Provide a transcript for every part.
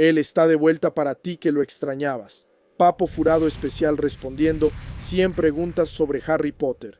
Él está de vuelta para ti que lo extrañabas. Papo Furado Especial respondiendo 100 preguntas sobre Harry Potter.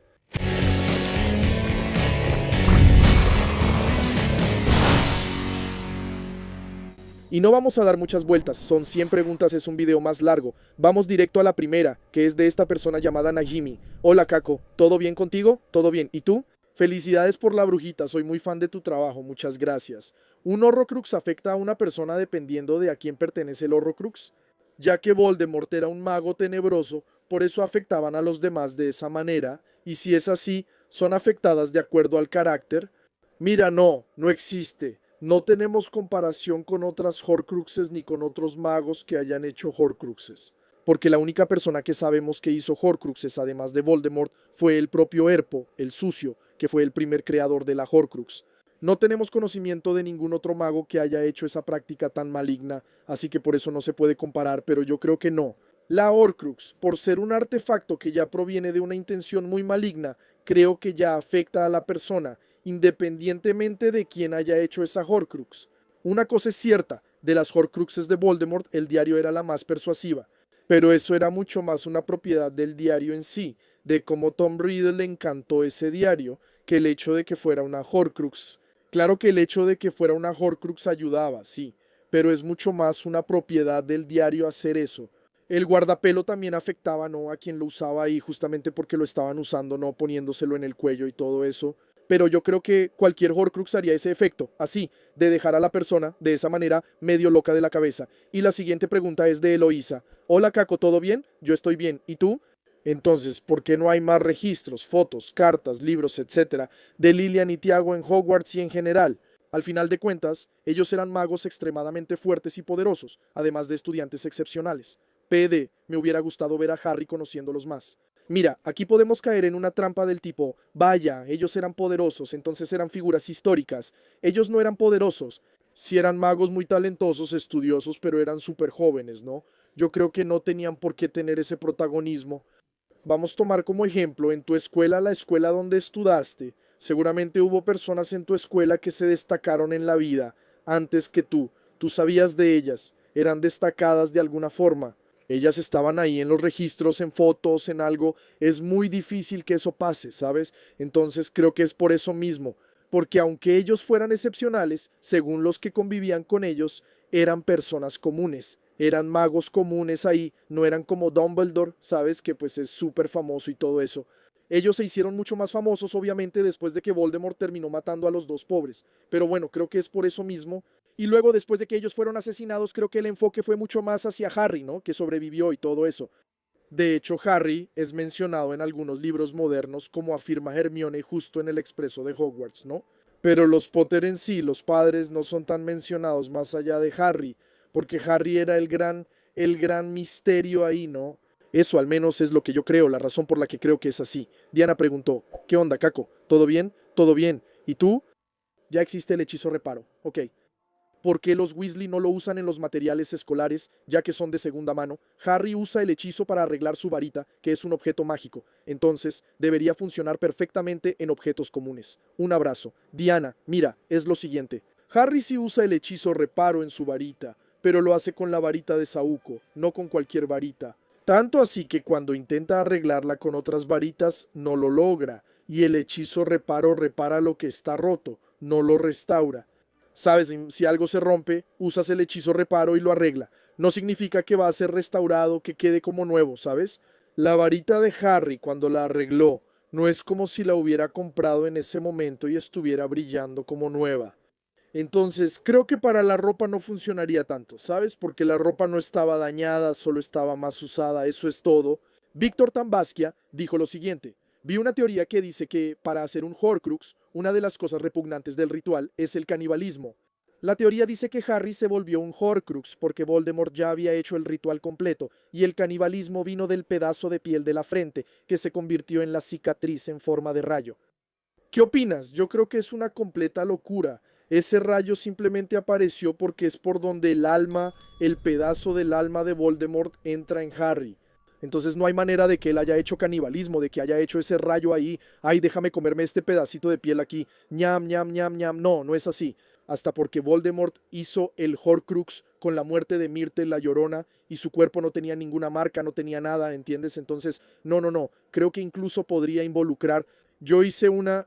Y no vamos a dar muchas vueltas, son 100 preguntas, es un video más largo. Vamos directo a la primera, que es de esta persona llamada Najimi. Hola Caco, ¿todo bien contigo? ¿Todo bien? ¿Y tú? Felicidades por la brujita, soy muy fan de tu trabajo, muchas gracias. ¿Un Horrocrux afecta a una persona dependiendo de a quién pertenece el Horrocrux? Ya que Voldemort era un mago tenebroso, por eso afectaban a los demás de esa manera, y si es así, son afectadas de acuerdo al carácter. Mira, no existe. No tenemos comparación con otras Horcruxes ni con otros magos que hayan hecho Horcruxes. Porque la única persona que sabemos que hizo Horcruxes, además de Voldemort, fue el propio Herpo, el Sucio, que fue el primer creador de la Horcrux. No tenemos conocimiento de ningún otro mago que haya hecho esa práctica tan maligna, así que por eso no se puede comparar, pero yo creo que no. La Horcrux, por ser un artefacto que ya proviene de una intención muy maligna, creo que ya afecta a la persona, independientemente de quién haya hecho esa Horcrux. Una cosa es cierta, de las Horcruxes de Voldemort, el diario era la más persuasiva, pero eso era mucho más una propiedad del diario en sí, de cómo Tom Riddle le encantó ese diario, que el hecho de que fuera una Horcrux. Claro que el hecho de que fuera una Horcrux ayudaba, sí, pero es mucho más una propiedad del diario hacer eso. El guardapelo también afectaba, ¿no?, a quien lo usaba ahí, justamente porque lo estaban usando, no poniéndoselo en el cuello y todo eso. Pero yo creo que cualquier Horcrux haría ese efecto, así, de dejar a la persona de esa manera medio loca de la cabeza. Y la siguiente pregunta es de Eloísa. Hola Caco, ¿todo bien? Yo estoy bien. ¿Y tú? Entonces, ¿por qué no hay más registros, fotos, cartas, libros, etcétera, de Lilian y Tiago en Hogwarts y en general? Al final de cuentas, ellos eran magos extremadamente fuertes y poderosos, además de estudiantes excepcionales. PD, me hubiera gustado ver a Harry conociéndolos más. Mira, aquí podemos caer en una trampa del tipo, vaya, ellos eran poderosos, entonces eran figuras históricas. Ellos no eran poderosos. Sí eran magos muy talentosos, estudiosos, pero eran súper jóvenes, ¿no? Yo creo que no tenían por qué tener ese protagonismo. Vamos a tomar como ejemplo en tu escuela, la escuela donde estudiaste. Seguramente hubo personas en tu escuela que se destacaron en la vida antes que tú. Tú sabías de ellas. Eran destacadas de alguna forma. Ellas estaban ahí en los registros, en fotos, en algo. Es muy difícil que eso pase, ¿sabes? Entonces creo que es por eso mismo. Porque aunque ellos fueran excepcionales, según los que convivían con ellos, eran personas comunes. Eran magos comunes ahí, no eran como Dumbledore, ¿sabes? Que pues es súper famoso y todo eso. Ellos se hicieron mucho más famosos, obviamente, después de que Voldemort terminó matando a los dos pobres. Pero bueno, creo que es por eso mismo. Y luego, después de que ellos fueron asesinados, creo que el enfoque fue mucho más hacia Harry, ¿no? Que sobrevivió y todo eso. De hecho, Harry es mencionado en algunos libros modernos, como afirma Hermione justo en el expreso de Hogwarts, ¿no? Pero los Potter en sí, los padres, no son tan mencionados más allá de Harry, porque Harry era el gran misterio ahí, ¿no? Eso al menos es lo que yo creo, la razón por la que creo que es así. Diana preguntó, ¿qué onda, Caco? ¿Todo bien? ¿Todo bien? ¿Y tú? Ya existe el hechizo reparo. Ok. ¿Por qué los Weasley no lo usan en los materiales escolares, ya que son de segunda mano? Harry usa el hechizo para arreglar su varita, que es un objeto mágico. Entonces, debería funcionar perfectamente en objetos comunes. Un abrazo. Diana, mira, es lo siguiente. Harry sí usa el hechizo reparo en su varita, pero lo hace con la varita de Saúco, no con cualquier varita. Tanto así que cuando intenta arreglarla con otras varitas, no lo logra, y el hechizo reparo repara lo que está roto, no lo restaura. Sabes, si algo se rompe, usas el hechizo reparo y lo arregla. No significa que va a ser restaurado, que quede como nuevo, ¿sabes? La varita de Harry, cuando la arregló, no es como si la hubiera comprado en ese momento y estuviera brillando como nueva. Entonces, creo que para la ropa no funcionaría tanto, ¿sabes? Porque la ropa no estaba dañada, solo estaba más usada, eso es todo. Víctor Tambaskia dijo lo siguiente. Vi una teoría que dice que, para hacer un Horcrux, una de las cosas repugnantes del ritual es el canibalismo. La teoría dice que Harry se volvió un Horcrux porque Voldemort ya había hecho el ritual completo, y el canibalismo vino del pedazo de piel de la frente, que se convirtió en la cicatriz en forma de rayo. ¿Qué opinas? Yo creo que es una completa locura. Ese rayo simplemente apareció porque es por donde el pedazo del alma de Voldemort entra en Harry. Entonces no hay manera de que él haya hecho canibalismo, de que haya hecho ese rayo ahí. Ay, déjame comerme este pedacito de piel aquí. Ñam, ñam, ñam, ñam. No, no es así. hasta porque Voldemort hizo el Horcrux con la muerte de Myrtle la Llorona y su cuerpo no tenía ninguna marca, no tenía nada, ¿entiendes? Entonces, no, creo que incluso podría involucrar. Yo hice una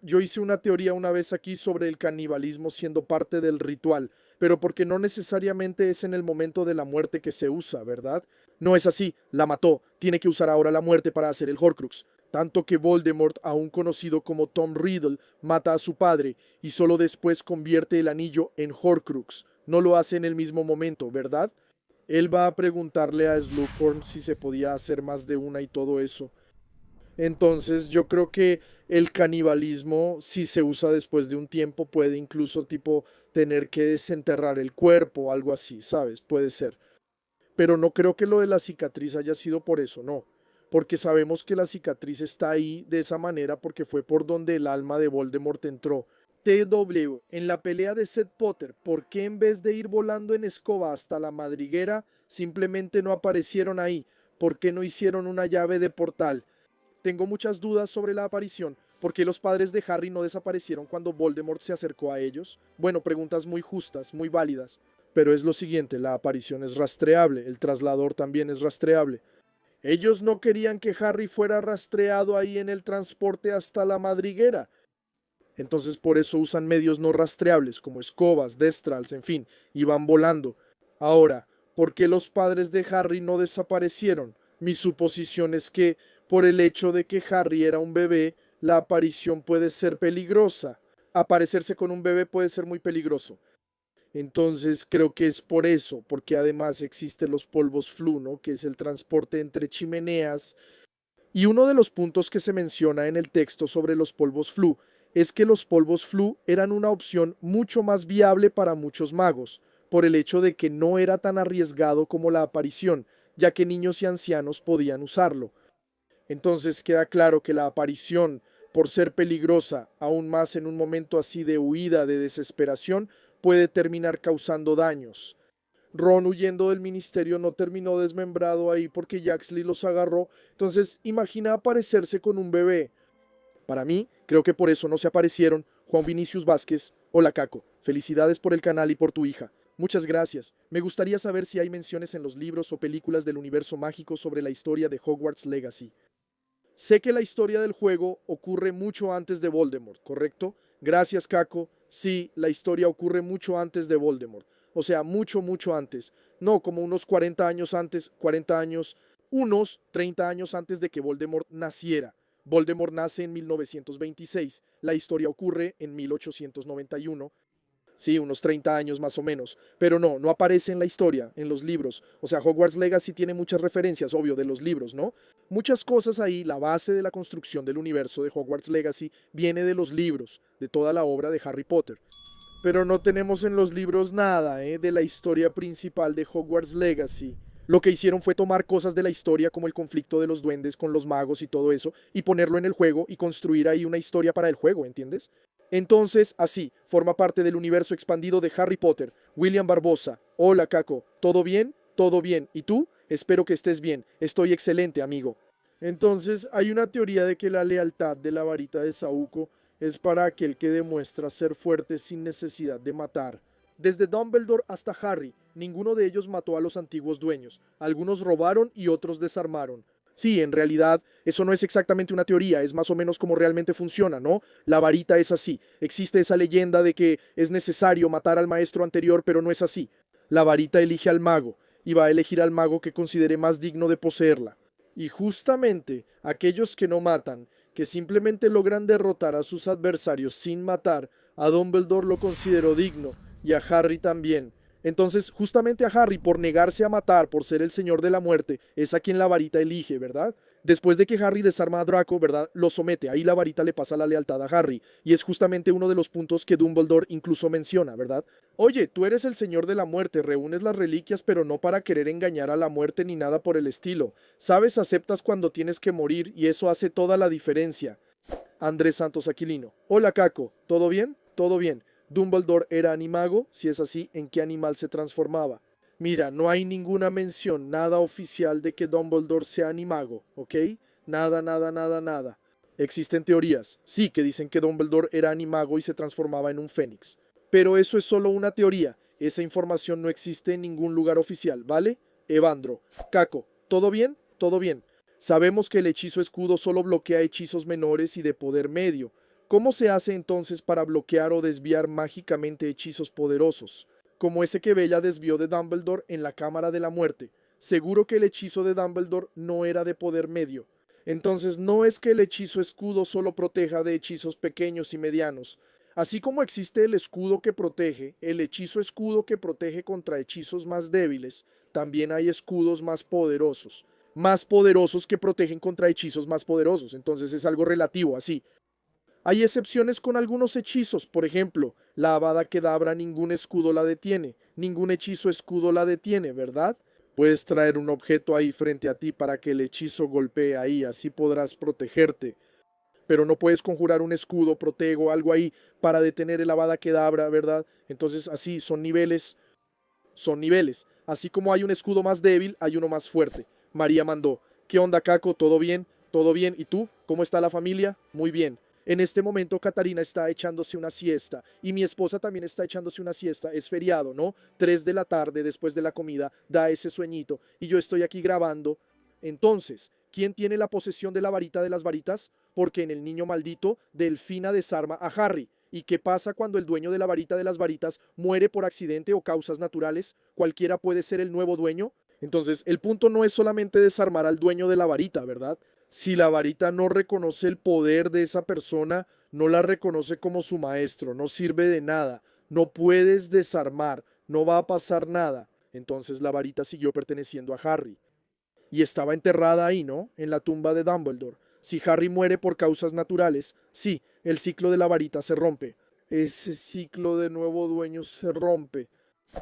teoría una vez aquí sobre el canibalismo siendo parte del ritual, pero porque no necesariamente es en el momento de la muerte que se usa, ¿verdad? No es así, la mató, tiene que usar ahora la muerte para hacer el Horcrux. Tanto que Voldemort, aún conocido como Tom Riddle, mata a su padre y solo después convierte el anillo en Horcrux. No lo hace en el mismo momento, ¿verdad? Él va a preguntarle a Slughorn si se podía hacer más de una y todo eso. Entonces yo creo que el canibalismo, si se usa después de un tiempo, puede incluso tipo tener que desenterrar el cuerpo o algo así, ¿sabes? Puede ser. Pero no creo que lo de la cicatriz haya sido por eso, no. Porque sabemos que la cicatriz está ahí de esa manera porque fue por donde el alma de Voldemort entró. TW, en la pelea de Seth Potter, ¿por qué en vez de ir volando en escoba hasta la madriguera, simplemente no aparecieron ahí? ¿Por qué no hicieron una llave de portal? Tengo muchas dudas sobre la aparición. ¿Por qué los padres de Harry no desaparecieron cuando Voldemort se acercó a ellos? Bueno, preguntas muy justas, muy válidas. Pero es lo siguiente, la aparición es rastreable, el traslador también es rastreable. Ellos no querían que Harry fuera rastreado ahí en el transporte hasta la madriguera. Entonces por eso usan medios no rastreables, como escobas, destrals, en fin, y van volando. Ahora, ¿por qué los padres de Harry no desaparecieron? Mi suposición es que, por el hecho de que Harry era un bebé, la aparición puede ser peligrosa. Aparecerse con un bebé puede ser muy peligroso. Entonces creo que es por eso, porque además existen los polvos flu, ¿no? Que es el transporte entre chimeneas. Y uno de los puntos que se menciona en el texto sobre los polvos flu es que los polvos flu eran una opción mucho más viable para muchos magos, por el hecho de que no era tan arriesgado como la aparición, ya que niños y ancianos podían usarlo. Entonces queda claro que la aparición, por ser peligrosa, aún más en un momento así de huida, de desesperación, puede terminar causando daños. Ron huyendo del ministerio no terminó desmembrado ahí porque Jaxley los agarró, entonces imagina aparecerse con un bebé. Para mí, creo que por eso no se aparecieron Juan Vinicius Vázquez. Hola Caco, felicidades por el canal y por tu hija. Muchas gracias. Me gustaría saber si hay menciones en los libros o películas del universo mágico sobre la historia de Hogwarts Legacy. Sé que la historia del juego ocurre mucho antes de Voldemort, ¿correcto? Gracias, Caco. Sí, la historia ocurre mucho antes de Voldemort. O sea, mucho antes. No, como unos 40 años antes, 40 años, unos 30 años antes de que Voldemort naciera. Voldemort nace en 1926. La historia ocurre en 1891. Sí, unos 30 años más o menos. Pero no aparece en la historia, en los libros. O sea, Hogwarts Legacy tiene muchas referencias, obvio, de los libros, ¿no? Muchas cosas ahí, la base de la construcción del universo de Hogwarts Legacy viene de los libros, de toda la obra de Harry Potter. Pero no tenemos en los libros nada, de la historia principal de Hogwarts Legacy. Lo que hicieron fue tomar cosas de la historia como el conflicto de los duendes con los magos y todo eso y ponerlo en el juego y construir ahí una historia para el juego, ¿entiendes? Entonces, así, forma parte del universo expandido de Harry Potter. William Barbosa. Hola, Caco. ¿Todo bien? Todo bien. ¿Y tú? Espero que estés bien. Estoy excelente, amigo. Entonces, hay una teoría de que la lealtad de la varita de Saúco es para aquel que demuestra ser fuerte sin necesidad de matar. Desde Dumbledore hasta Harry, ninguno de ellos mató a los antiguos dueños. Algunos robaron y otros desarmaron. Sí, en realidad, eso no es exactamente una teoría, es más o menos como realmente funciona, ¿no? La varita es así. Existe esa leyenda de que es necesario matar al maestro anterior, pero no es así. La varita elige al mago, y va a elegir al mago que considere más digno de poseerla. Y justamente aquellos que no matan, que simplemente logran derrotar a sus adversarios sin matar, a Dumbledore lo consideró digno, y a Harry también. Entonces, justamente a Harry, por negarse a matar, por ser el señor de la muerte, es a quien la varita elige, ¿verdad? Después de que Harry desarma a Draco, ¿verdad? Lo somete, ahí la varita le pasa la lealtad a Harry, y es justamente uno de los puntos que Dumbledore incluso menciona, ¿verdad? Oye, tú eres el señor de la muerte, reúnes las reliquias, pero no para querer engañar a la muerte ni nada por el estilo. Sabes, aceptas cuando tienes que morir, y eso hace toda la diferencia. Andrés Santos Aquilino. Hola, Caco, ¿todo bien? Todo bien. ¿Dumbledore era animago? Si es así, ¿en qué animal se transformaba? Mira, no hay ninguna mención, nada oficial de que Dumbledore sea animago, ¿ok? Nada. Existen teorías, sí, que dicen que Dumbledore era animago y se transformaba en un fénix. Pero eso es solo una teoría. Esa información no existe en ningún lugar oficial, ¿vale? Evandro. Caco. ¿Todo bien? Todo bien. Sabemos que el hechizo escudo solo bloquea hechizos menores y de poder medio. ¿Cómo se hace entonces para bloquear o desviar mágicamente hechizos poderosos? Como ese que Bella desvió de Dumbledore en la Cámara de la Muerte. Seguro que el hechizo de Dumbledore no era de poder medio. Entonces no es que el hechizo escudo solo proteja de hechizos pequeños y medianos. Así como existe el escudo que protege, el hechizo escudo que protege contra hechizos más débiles, también hay escudos más poderosos que protegen contra hechizos más poderosos. Entonces es algo relativo, así. Hay excepciones con algunos hechizos, por ejemplo, la Avada Kedavra ningún escudo la detiene, ningún hechizo escudo la detiene, ¿verdad? Puedes traer un objeto ahí frente a ti para que el hechizo golpee ahí, así podrás protegerte. Pero no puedes conjurar un escudo, protego, algo ahí para detener el Avada Kedavra, ¿verdad? Entonces así son niveles, son niveles. Así como hay un escudo más débil, hay uno más fuerte. María mandó, ¿qué onda, Caco? ¿Todo bien? ¿Todo bien? ¿Y tú? ¿Cómo está la familia? Muy bien. En este momento Catarina está echándose una siesta y mi esposa también está echándose una siesta. Es feriado, ¿no? 3 de la tarde después de la comida da ese sueñito y yo estoy aquí grabando. Entonces, ¿quién tiene la posesión de la varita de las varitas? Porque en el niño maldito Delfina desarma a Harry. ¿Y qué pasa cuando el dueño de la varita de las varitas muere por accidente o causas naturales? ¿Cualquiera puede ser el nuevo dueño? Entonces, el punto no es solamente desarmar al dueño de la varita, ¿verdad? Si la varita no reconoce el poder de esa persona, no la reconoce como su maestro, no sirve de nada, no puedes desarmar, no va a pasar nada. Entonces la varita siguió perteneciendo a Harry. Y estaba enterrada ahí, ¿no? En la tumba de Dumbledore. Si Harry muere por causas naturales, sí, el ciclo de la varita se rompe. Ese ciclo de nuevo dueño se rompe.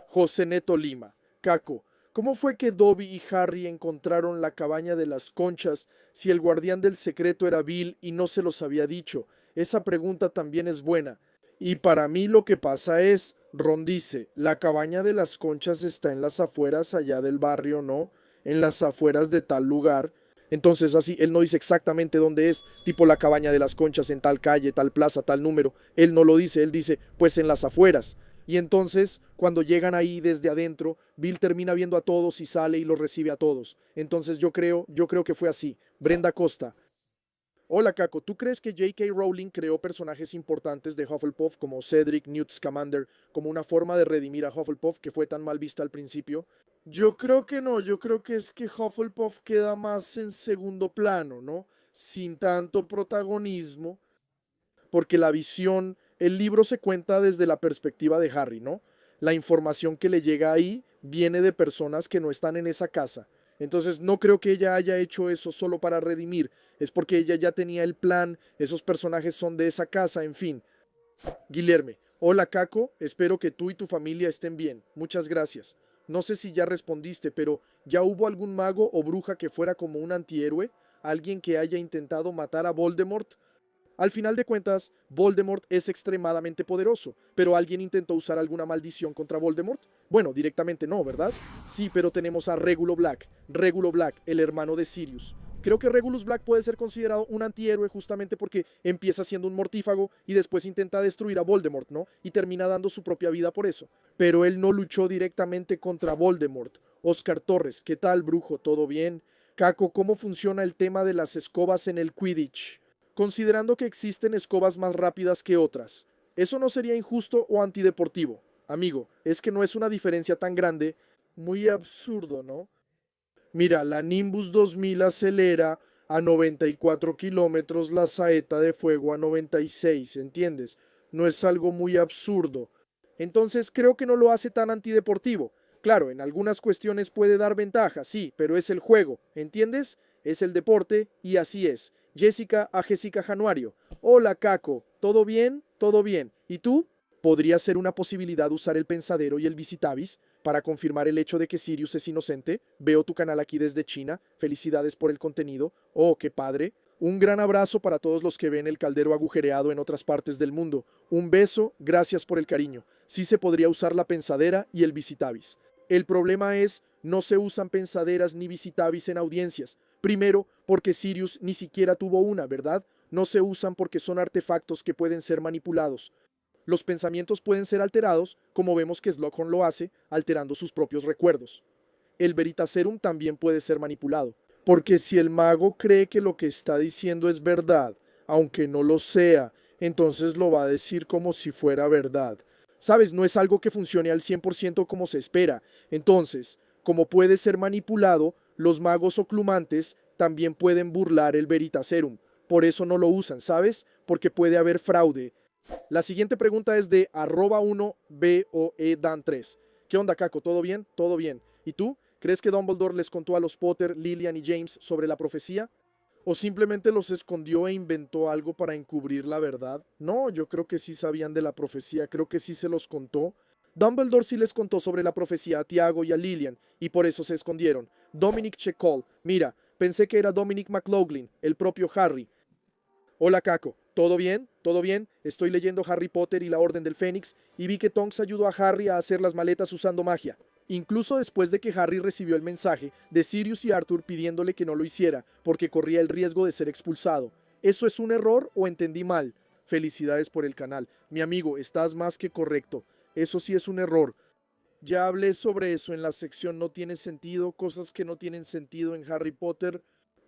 José Neto Lima. Caco, ¿cómo fue que Dobby y Harry encontraron la cabaña de las conchas si el guardián del secreto era Bill y no se los había dicho? Esa pregunta también es buena. Y para mí lo que pasa es, Ron dice, la cabaña de las conchas está en las afueras allá del barrio, ¿no? En las afueras de tal lugar. Entonces así, él no dice exactamente dónde es, tipo la cabaña de las conchas en tal calle, tal plaza, tal número. Él no lo dice, él dice, pues en las afueras. Y entonces, cuando llegan ahí desde adentro, Bill termina viendo a todos y sale y los recibe a todos. Entonces yo creo que fue así. Brenda Costa. Hola Caco, ¿tú crees que J.K. Rowling creó personajes importantes de Hufflepuff como Cedric, Newt Scamander como una forma de redimir a Hufflepuff que fue tan mal vista al principio? Yo creo que no, yo creo que es que Hufflepuff queda más en segundo plano, ¿no? Sin tanto protagonismo, porque la visión, el libro se cuenta desde la perspectiva de Harry, ¿no? La información que le llega ahí viene de personas que no están en esa casa. Entonces no creo que ella haya hecho eso solo para redimir, es porque ella ya tenía el plan, esos personajes son de esa casa, en fin. Guilherme, hola Caco, espero que tú y tu familia estén bien, muchas gracias. No sé si ya respondiste, pero ¿ya hubo algún mago o bruja que fuera como un antihéroe? ¿Alguien que haya intentado matar a Voldemort? Al final de cuentas, Voldemort es extremadamente poderoso, pero ¿alguien intentó usar alguna maldición contra Voldemort? Bueno, directamente no, ¿verdad? Sí, pero tenemos a Regulo Black, el hermano de Sirius. Creo que Regulus Black puede ser considerado un antihéroe justamente porque empieza siendo un mortífago y después intenta destruir a Voldemort, ¿no? Y termina dando su propia vida por eso. Pero él no luchó directamente contra Voldemort. Oscar Torres, ¿qué tal, brujo? ¿Todo bien? Caco, ¿cómo funciona el tema de las escobas en el Quidditch? Considerando que existen escobas más rápidas que otras. ¿Eso no sería injusto o antideportivo? Amigo, es que no es una diferencia tan grande. Muy absurdo, ¿no? Mira, la Nimbus 2000 acelera a 94 kilómetros, la saeta de fuego a 96, ¿entiendes? No es algo muy absurdo. Entonces creo que no lo hace tan antideportivo. Claro, en algunas cuestiones puede dar ventaja, sí, pero es el juego, ¿entiendes? Es el deporte y así es. Jessica Januario. Hola, Caco. ¿Todo bien? ¿Todo bien? ¿Y tú? ¿Podría ser una posibilidad usar el pensadero y el visitavis para confirmar el hecho de que Sirius es inocente? Veo tu canal aquí desde China. Felicidades por el contenido. Oh, qué padre. Un gran abrazo para todos los que ven el caldero agujereado en otras partes del mundo. Un beso, gracias por el cariño. Sí se podría usar la pensadera y el visitavis. El problema es, no se usan pensaderas ni visitavis en audiencias. Primero, porque Sirius ni siquiera tuvo una, ¿verdad? No se usan porque son artefactos que pueden ser manipulados. Los pensamientos pueden ser alterados, como vemos que Slughorn lo hace, alterando sus propios recuerdos. El Veritaserum también puede ser manipulado, porque si el mago cree que lo que está diciendo es verdad, aunque no lo sea, entonces lo va a decir como si fuera verdad. Sabes, no es algo que funcione al 100% como se espera. Entonces, como puede ser manipulado, los magos oclumantes también pueden burlar el Veritaserum. Por eso no lo usan, ¿sabes? Porque puede haber fraude. La siguiente pregunta es de @1boedan3. ¿Qué onda, Caco? ¿Todo bien? Todo bien. ¿Y tú? ¿Crees que Dumbledore les contó a los Potter, Lillian y James sobre la profecía? ¿O simplemente los escondió e inventó algo para encubrir la verdad? No, yo creo que sí sabían de la profecía, creo que sí se los contó. Dumbledore sí les contó sobre la profecía a Tiago y a Lillian, y por eso se escondieron. Dominic Checol, mira, pensé que era Dominic McLaughlin, el propio Harry. Hola Caco, ¿todo bien? ¿Todo bien? Estoy leyendo Harry Potter y la Orden del Fénix y vi que Tonks ayudó a Harry a hacer las maletas usando magia. Incluso después de que Harry recibió el mensaje de Sirius y Arthur pidiéndole que no lo hiciera porque corría el riesgo de ser expulsado. ¿Eso es un error o entendí mal? Felicidades por el canal. Mi amigo, estás más que correcto. Eso sí es un error. Ya hablé sobre eso en la sección No tiene sentido, cosas que no tienen sentido en Harry Potter.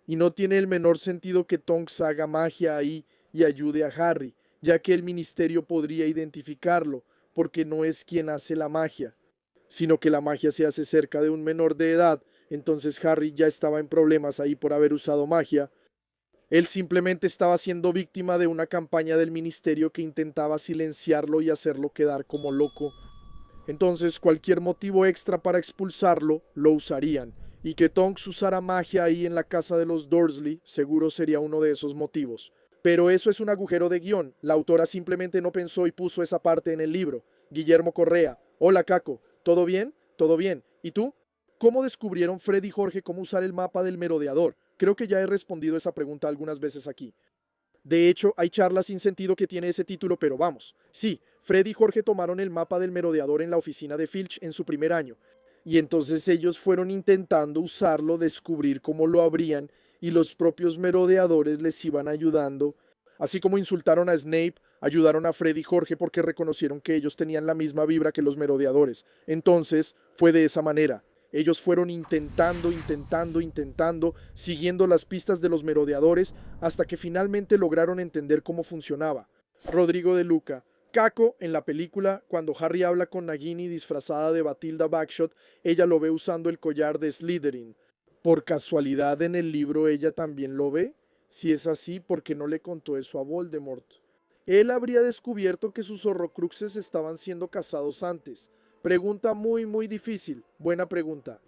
Y no tiene el menor sentido que Tonks haga magia ahí y ayude a Harry, ya que el ministerio podría identificarlo, porque no es quien hace la magia, sino que la magia se hace cerca de un menor de edad, entonces Harry ya estaba en problemas ahí por haber usado magia. Él simplemente estaba siendo víctima de una campaña del ministerio que intentaba silenciarlo y hacerlo quedar como loco. Entonces cualquier motivo extra para expulsarlo lo usarían, y que Tonks usara magia ahí en la casa de los Dursley seguro sería uno de esos motivos. Pero eso es un agujero de guión, la autora simplemente no pensó y puso esa parte en el libro. Guillermo Correa, hola Caco, ¿todo bien? ¿Todo bien? ¿Y tú? ¿Cómo descubrieron Fred y Jorge cómo usar el mapa del merodeador? Creo que ya he respondido esa pregunta algunas veces aquí. De hecho, hay charlas sin sentido que tiene ese título, pero vamos. Sí, Fred y Jorge tomaron el mapa del merodeador en la oficina de Filch en su primer año, y entonces ellos fueron intentando usarlo, descubrir cómo lo abrían, y los propios merodeadores les iban ayudando. Así como insultaron a Snape, ayudaron a Fred y Jorge porque reconocieron que ellos tenían la misma vibra que los merodeadores. Entonces, fue de esa manera. Ellos fueron intentando, siguiendo las pistas de los merodeadores hasta que finalmente lograron entender cómo funcionaba. Rodrigo de Luca. Caco, en la película, cuando Harry habla con Nagini disfrazada de Batilda Bagshot, ella lo ve usando el collar de Slytherin. ¿Por casualidad en el libro ella también lo ve? Si es así, ¿por qué no le contó eso a Voldemort? Él habría descubierto que sus horrocruxes estaban siendo cazados antes. Pregunta muy difícil. Buena pregunta.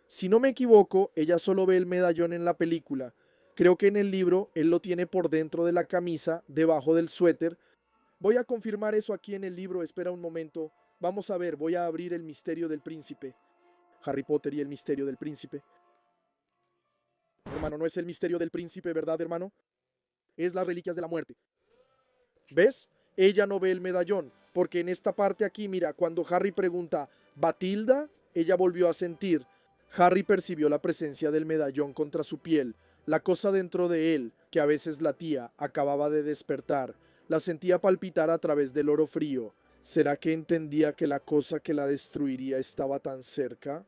Si no me equivoco, ella solo ve el medallón en la película. Creo que en el libro él lo tiene por dentro de la camisa, debajo del suéter. Voy a confirmar eso aquí en el libro, espera un momento. Vamos a ver, voy a abrir el misterio del príncipe. Harry Potter y el misterio del príncipe. Hermano, no es el misterio del príncipe, ¿verdad, hermano? Es las reliquias de la muerte. ¿Ves? Ella no ve el medallón, porque en esta parte aquí, mira, cuando Harry pregunta, ¿Batilda? Ella volvió a sentir. Harry percibió la presencia del medallón contra su piel. La cosa dentro de él, que a veces latía, acababa de despertar. La sentía palpitar a través del oro frío. ¿Será que entendía que la cosa que la destruiría estaba tan cerca?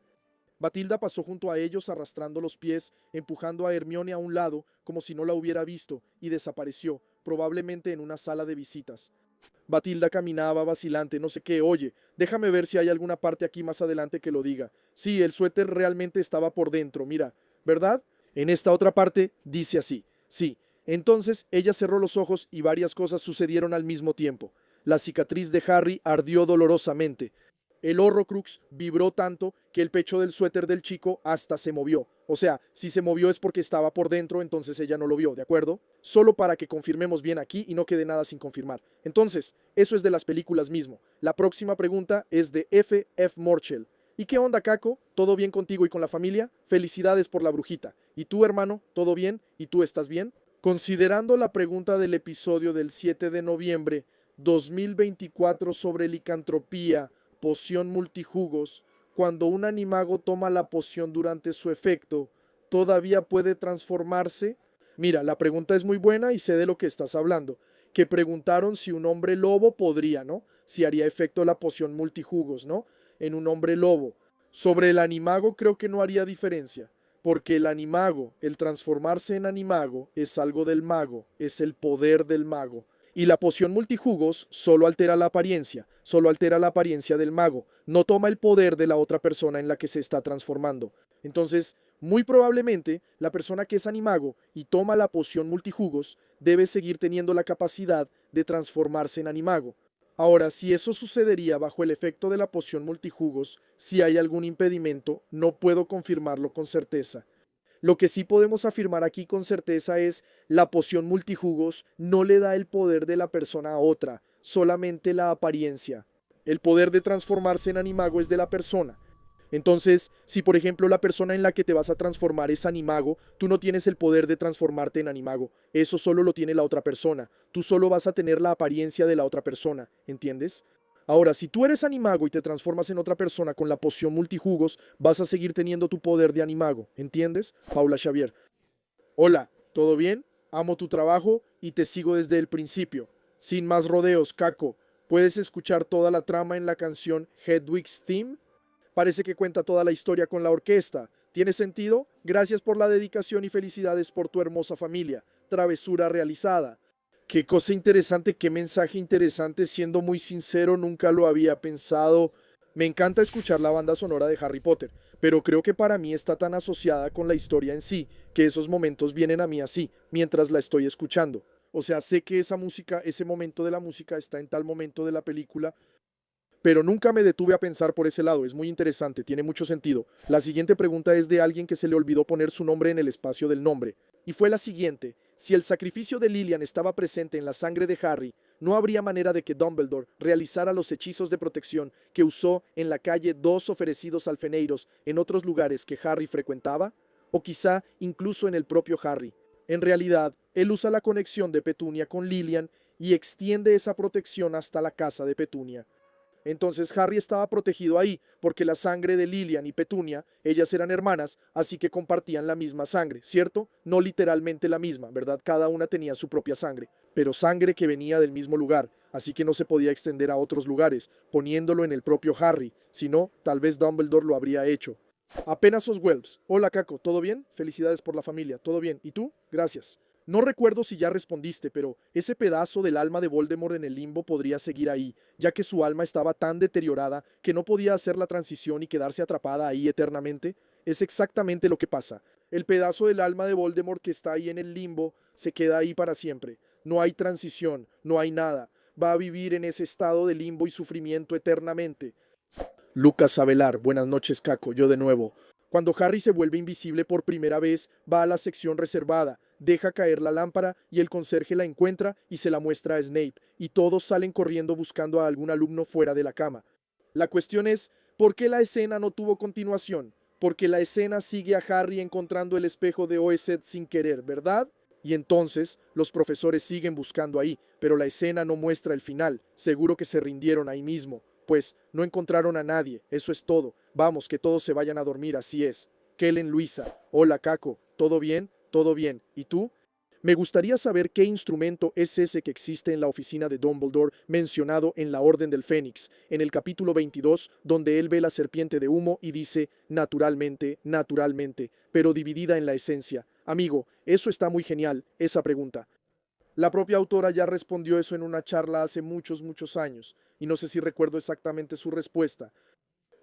Batilda pasó junto a ellos arrastrando los pies, empujando a Hermione a un lado, como si no la hubiera visto, y desapareció, probablemente en una sala de visitas. Batilda caminaba vacilante, no sé qué, oye, déjame ver si hay alguna parte aquí más adelante que lo diga. Sí, el suéter realmente estaba por dentro, mira, ¿verdad? En esta otra parte dice así, sí. Entonces ella cerró los ojos y varias cosas sucedieron al mismo tiempo. La cicatriz de Harry ardió dolorosamente. El Horrocrux vibró tanto que el pecho del suéter del chico hasta se movió. O sea, si se movió es porque estaba por dentro, entonces ella no lo vio, ¿de acuerdo? Solo para que confirmemos bien aquí y no quede nada sin confirmar. Entonces, eso es de las películas mismo. La próxima pregunta es de F. Morchel. ¿Y qué onda, Caco? ¿Todo bien contigo y con la familia? Felicidades por la brujita. ¿Y tú, hermano? ¿Todo bien? ¿Y tú estás bien? Considerando la pregunta del episodio del 7 de noviembre 2024 sobre licantropía, poción multijugos, cuando un animago toma la poción durante su efecto, ¿todavía puede transformarse? Mira, la pregunta es muy buena y sé de lo que estás hablando. que preguntaron si un hombre lobo podría, ¿no? Si haría efecto la poción multijugos, ¿no? En un hombre lobo. Sobre el animago creo que no haría diferencia, porque el animago, el transformarse en animago, es algo del mago, es el poder del mago. Y la poción multijugos solo altera la apariencia del mago, no toma el poder de la otra persona en la que se está transformando. Entonces, muy probablemente, la persona que es animago y toma la poción multijugos debe seguir teniendo la capacidad de transformarse en animago. Ahora, si eso sucedería bajo el efecto de la poción multijugos, si hay algún impedimento, no puedo confirmarlo con certeza. Lo que sí podemos afirmar aquí con certeza es la poción multijugos no le da el poder de la persona a otra, solamente la apariencia. El poder de transformarse en animago es de la persona. Entonces, si por ejemplo la persona en la que te vas a transformar es animago, tú no tienes el poder de transformarte en animago. Eso solo lo tiene la otra persona. Tú solo vas a tener la apariencia de la otra persona, ¿entiendes? Ahora, si tú eres animago y te transformas en otra persona con la poción multijugos, vas a seguir teniendo tu poder de animago, ¿entiendes? Paula Xavier. Hola, ¿todo bien? Amo tu trabajo y te sigo desde el principio. Sin más rodeos, Caco, ¿puedes escuchar toda la trama en la canción Hedwig's Theme? Parece que cuenta toda la historia con la orquesta. ¿Tiene sentido? Gracias por la dedicación y felicidades por tu hermosa familia. Travesura realizada. Qué cosa interesante, qué mensaje interesante. Siendo muy sincero, nunca lo había pensado. Me encanta escuchar la banda sonora de Harry Potter, pero creo que para mí está tan asociada con la historia en sí, que esos momentos vienen a mí así, mientras la estoy escuchando. O sea, sé que esa música, ese momento de la música está en tal momento de la película, pero nunca me detuve a pensar por ese lado. Es muy interesante, tiene mucho sentido. La siguiente pregunta es de alguien que se le olvidó poner su nombre en el espacio del nombre. Y fue la siguiente. Si el sacrificio de Lilian estaba presente en la sangre de Harry, ¿no habría manera de que Dumbledore realizara los hechizos de protección que usó en la calle dos ofrecidos alfeneiros en otros lugares que Harry frecuentaba? O quizá incluso en el propio Harry. En realidad, él usa la conexión de Petunia con Lilian y extiende esa protección hasta la casa de Petunia. Entonces Harry estaba protegido ahí, porque la sangre de Lilian y Petunia, ellas eran hermanas, así que compartían la misma sangre, ¿cierto? No literalmente la misma, ¿verdad? Cada una tenía su propia sangre, pero sangre que venía del mismo lugar, así que no se podía extender a otros lugares, poniéndolo en el propio Harry, si no, tal vez Dumbledore lo habría hecho. Apenas os Welps. Hola Caco, ¿todo bien? Felicidades por la familia, ¿todo bien? ¿Y tú? Gracias. No recuerdo si ya respondiste, pero ese pedazo del alma de Voldemort en el limbo podría seguir ahí, ya que su alma estaba tan deteriorada que no podía hacer la transición y quedarse atrapada ahí eternamente. Es exactamente lo que pasa. El pedazo del alma de Voldemort que está ahí en el limbo se queda ahí para siempre. No hay transición, no hay nada. Va a vivir en ese estado de limbo y sufrimiento eternamente. Lucas Avelar, buenas noches Caco, yo de nuevo. Cuando Harry se vuelve invisible por primera vez, va a la sección reservada, deja caer la lámpara y el conserje la encuentra y se la muestra a Snape, y todos salen corriendo buscando a algún alumno fuera de la cama. La cuestión es, ¿por qué la escena no tuvo continuación? Porque la escena sigue a Harry encontrando el espejo de Oesed sin querer, ¿verdad? Y entonces los profesores siguen buscando ahí, pero la escena no muestra el final, seguro que se rindieron ahí mismo. Pues no encontraron a nadie, eso es todo. Vamos, que todos se vayan a dormir, así es. Kellen Luisa, hola Caco, ¿todo bien? ¿Todo bien? ¿Y tú? Me gustaría saber qué instrumento es ese que existe en la oficina de Dumbledore mencionado en la Orden del Fénix, en el capítulo 22, donde él ve la serpiente de humo y dice, naturalmente, naturalmente, pero dividida en la esencia. Amigo, eso está muy genial, esa pregunta. La propia autora ya respondió eso en una charla hace muchos, muchos años, y no sé si recuerdo exactamente su respuesta.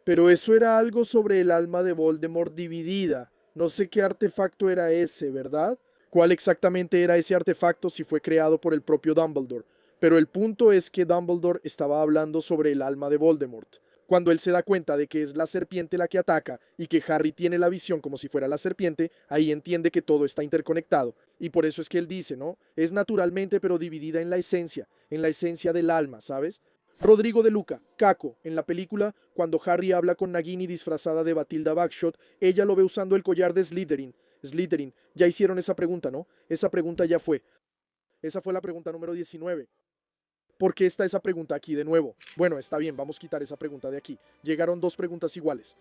Pero eso era algo sobre el alma de Voldemort dividida. No sé qué artefacto era ese, ¿verdad? ¿Cuál exactamente era ese artefacto si fue creado por el propio Dumbledore? Pero el punto es que Dumbledore estaba hablando sobre el alma de Voldemort. Cuando él se da cuenta de que es la serpiente la que ataca y que Harry tiene la visión como si fuera la serpiente, ahí entiende que todo está interconectado. Y por eso es que él dice, ¿no? Es naturalmente pero dividida en la esencia del alma, ¿sabes? Rodrigo de Luca, Caco, en la película, cuando Harry habla con Nagini disfrazada de Batilda Bagshot, ella lo ve usando el collar de Slytherin. Slytherin, ya hicieron esa pregunta, ¿no? Esa pregunta ya fue. Esa fue la pregunta número 19. ¿Por qué está esa pregunta aquí de nuevo? Bueno, está bien, vamos a quitar esa pregunta de aquí. Llegaron dos preguntas iguales.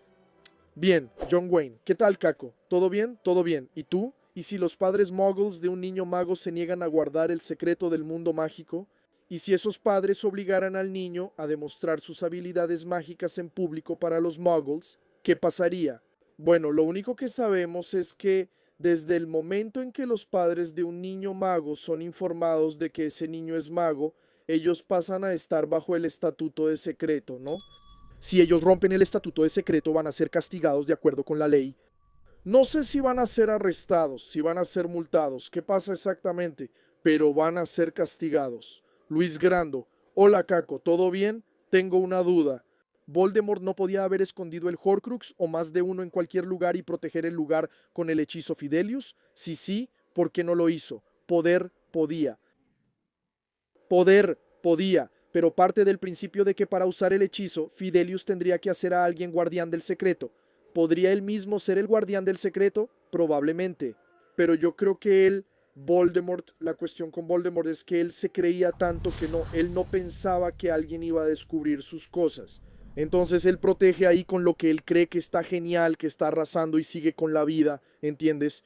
Bien, John Wayne, ¿qué tal, Caco? ¿Todo bien? ¿Todo bien? ¿Y tú? ¿Y si los padres muggles de un niño mago se niegan a guardar el secreto del mundo mágico? ¿Y si esos padres obligaran al niño a demostrar sus habilidades mágicas en público para los muggles? ¿Qué pasaría? Bueno, lo único que sabemos es que desde el momento en que los padres de un niño mago son informados de que ese niño es mago, ellos pasan a estar bajo el estatuto de secreto, ¿no? Si ellos rompen el estatuto de secreto van a ser castigados de acuerdo con la ley. No sé si van a ser arrestados, si van a ser multados, qué pasa exactamente, pero van a ser castigados. Luis Grando, hola Caco, ¿todo bien? Tengo una duda. ¿Voldemort no podía haber escondido el Horcrux o más de uno en cualquier lugar y proteger el lugar con el hechizo Fidelius? Si sí, ¿por qué no lo hizo? Poder podía. Poder podía, pero parte del principio de que para usar el hechizo, Fidelius tendría que hacer a alguien guardián del secreto. ¿Podría él mismo ser el guardián del secreto? Probablemente. Pero yo creo que Voldemort, la cuestión con Voldemort es que él se creía tanto que él no pensaba que alguien iba a descubrir sus cosas. Entonces él protege ahí con lo que él cree que está genial, que está arrasando y sigue con la vida, ¿entiendes?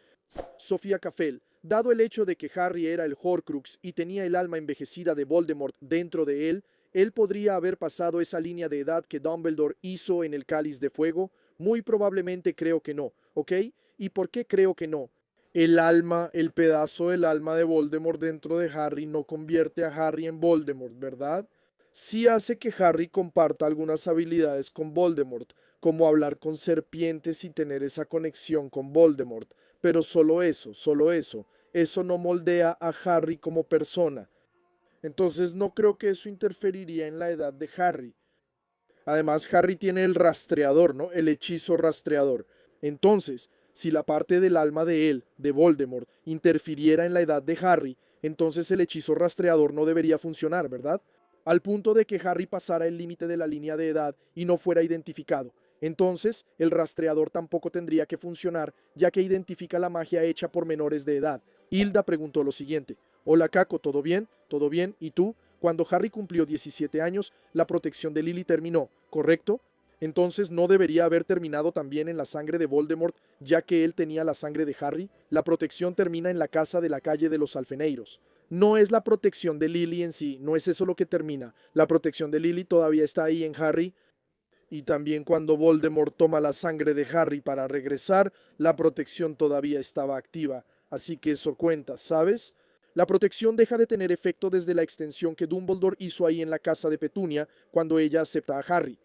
Sofía Cafel, dado el hecho de que Harry era el Horcrux y tenía el alma envejecida de Voldemort dentro de él podría haber pasado esa línea de edad que Dumbledore hizo en el Cáliz de Fuego. Muy probablemente creo que no, ¿ok? ¿Y por qué creo que no? El pedazo del alma de Voldemort dentro de Harry no convierte a Harry en Voldemort, ¿verdad? Sí hace que Harry comparta algunas habilidades con Voldemort, como hablar con serpientes y tener esa conexión con Voldemort, pero solo eso, solo eso. Eso no moldea a Harry como persona. Entonces no creo que eso interferiría en la edad de Harry. Además, Harry tiene el rastreador, ¿no? El hechizo rastreador. Entonces, si la parte del alma de él, de Voldemort, interfiriera en la edad de Harry, entonces el hechizo rastreador no debería funcionar, ¿verdad? Al punto de que Harry pasara el límite de la línea de edad y no fuera identificado. Entonces, el rastreador tampoco tendría que funcionar, ya que identifica la magia hecha por menores de edad. Hilda preguntó lo siguiente: Hola Caco, ¿todo bien? ¿Todo bien? ¿Y tú? Cuando Harry cumplió 17 años, la protección de Lily terminó, ¿correcto? Entonces no debería haber terminado también en la sangre de Voldemort, ya que él tenía la sangre de Harry. La protección termina en la casa de la calle de los Alfeneiros. No es la protección de Lily en sí, no es eso lo que termina. La protección de Lily todavía está ahí en Harry. Y también cuando Voldemort toma la sangre de Harry para regresar, la protección todavía estaba activa. Así que eso cuenta, ¿sabes? La protección deja de tener efecto desde la extensión que Dumbledore hizo ahí en la casa de Petunia cuando ella acepta a Harry.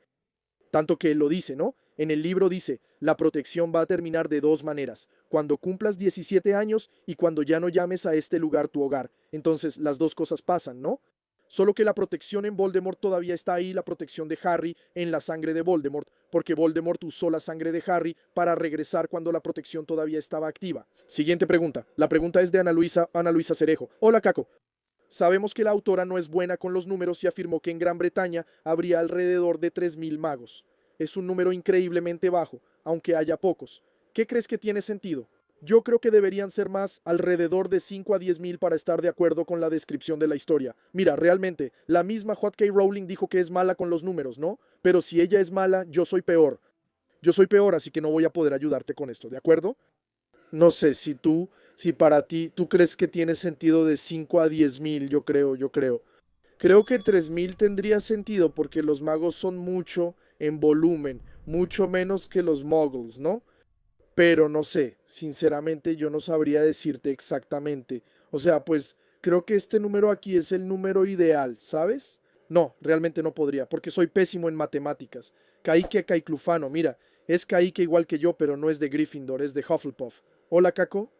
Tanto que él lo dice, ¿no? En el libro dice, la protección va a terminar de dos maneras, cuando cumplas 17 años y cuando ya no llames a este lugar tu hogar. Entonces las dos cosas pasan, ¿no? Solo que la protección en Voldemort todavía está ahí, la protección de Harry en la sangre de Voldemort, porque Voldemort usó la sangre de Harry para regresar cuando la protección todavía estaba activa. Siguiente pregunta. La pregunta es de Ana Luisa Cerejo. Hola Caco. Sabemos que la autora no es buena con los números y afirmó que en Gran Bretaña habría alrededor de 3000 magos. Es un número increíblemente bajo, aunque haya pocos. ¿Qué crees que tiene sentido? Yo creo que deberían ser más, alrededor de 5 a 10.000 para estar de acuerdo con la descripción de la historia. Mira, realmente, la misma J.K. Rowling dijo que es mala con los números, ¿no? Pero si ella es mala, yo soy peor. Yo soy peor, así que no voy a poder ayudarte con esto, ¿de acuerdo? No sé, si para ti, tú crees que tiene sentido de 5 a 10.000, yo creo. Creo que 3.000 tendría sentido porque los magos son mucho en volumen, mucho menos que los muggles, ¿no? Pero no sé, sinceramente yo no sabría decirte exactamente. O sea, pues creo que este número aquí es el número ideal, ¿sabes? No, realmente no podría, porque soy pésimo en matemáticas. Caíque Caiclufano, mira, es Caíque igual que yo, pero no es de Gryffindor, es de Hufflepuff. Hola, Caco.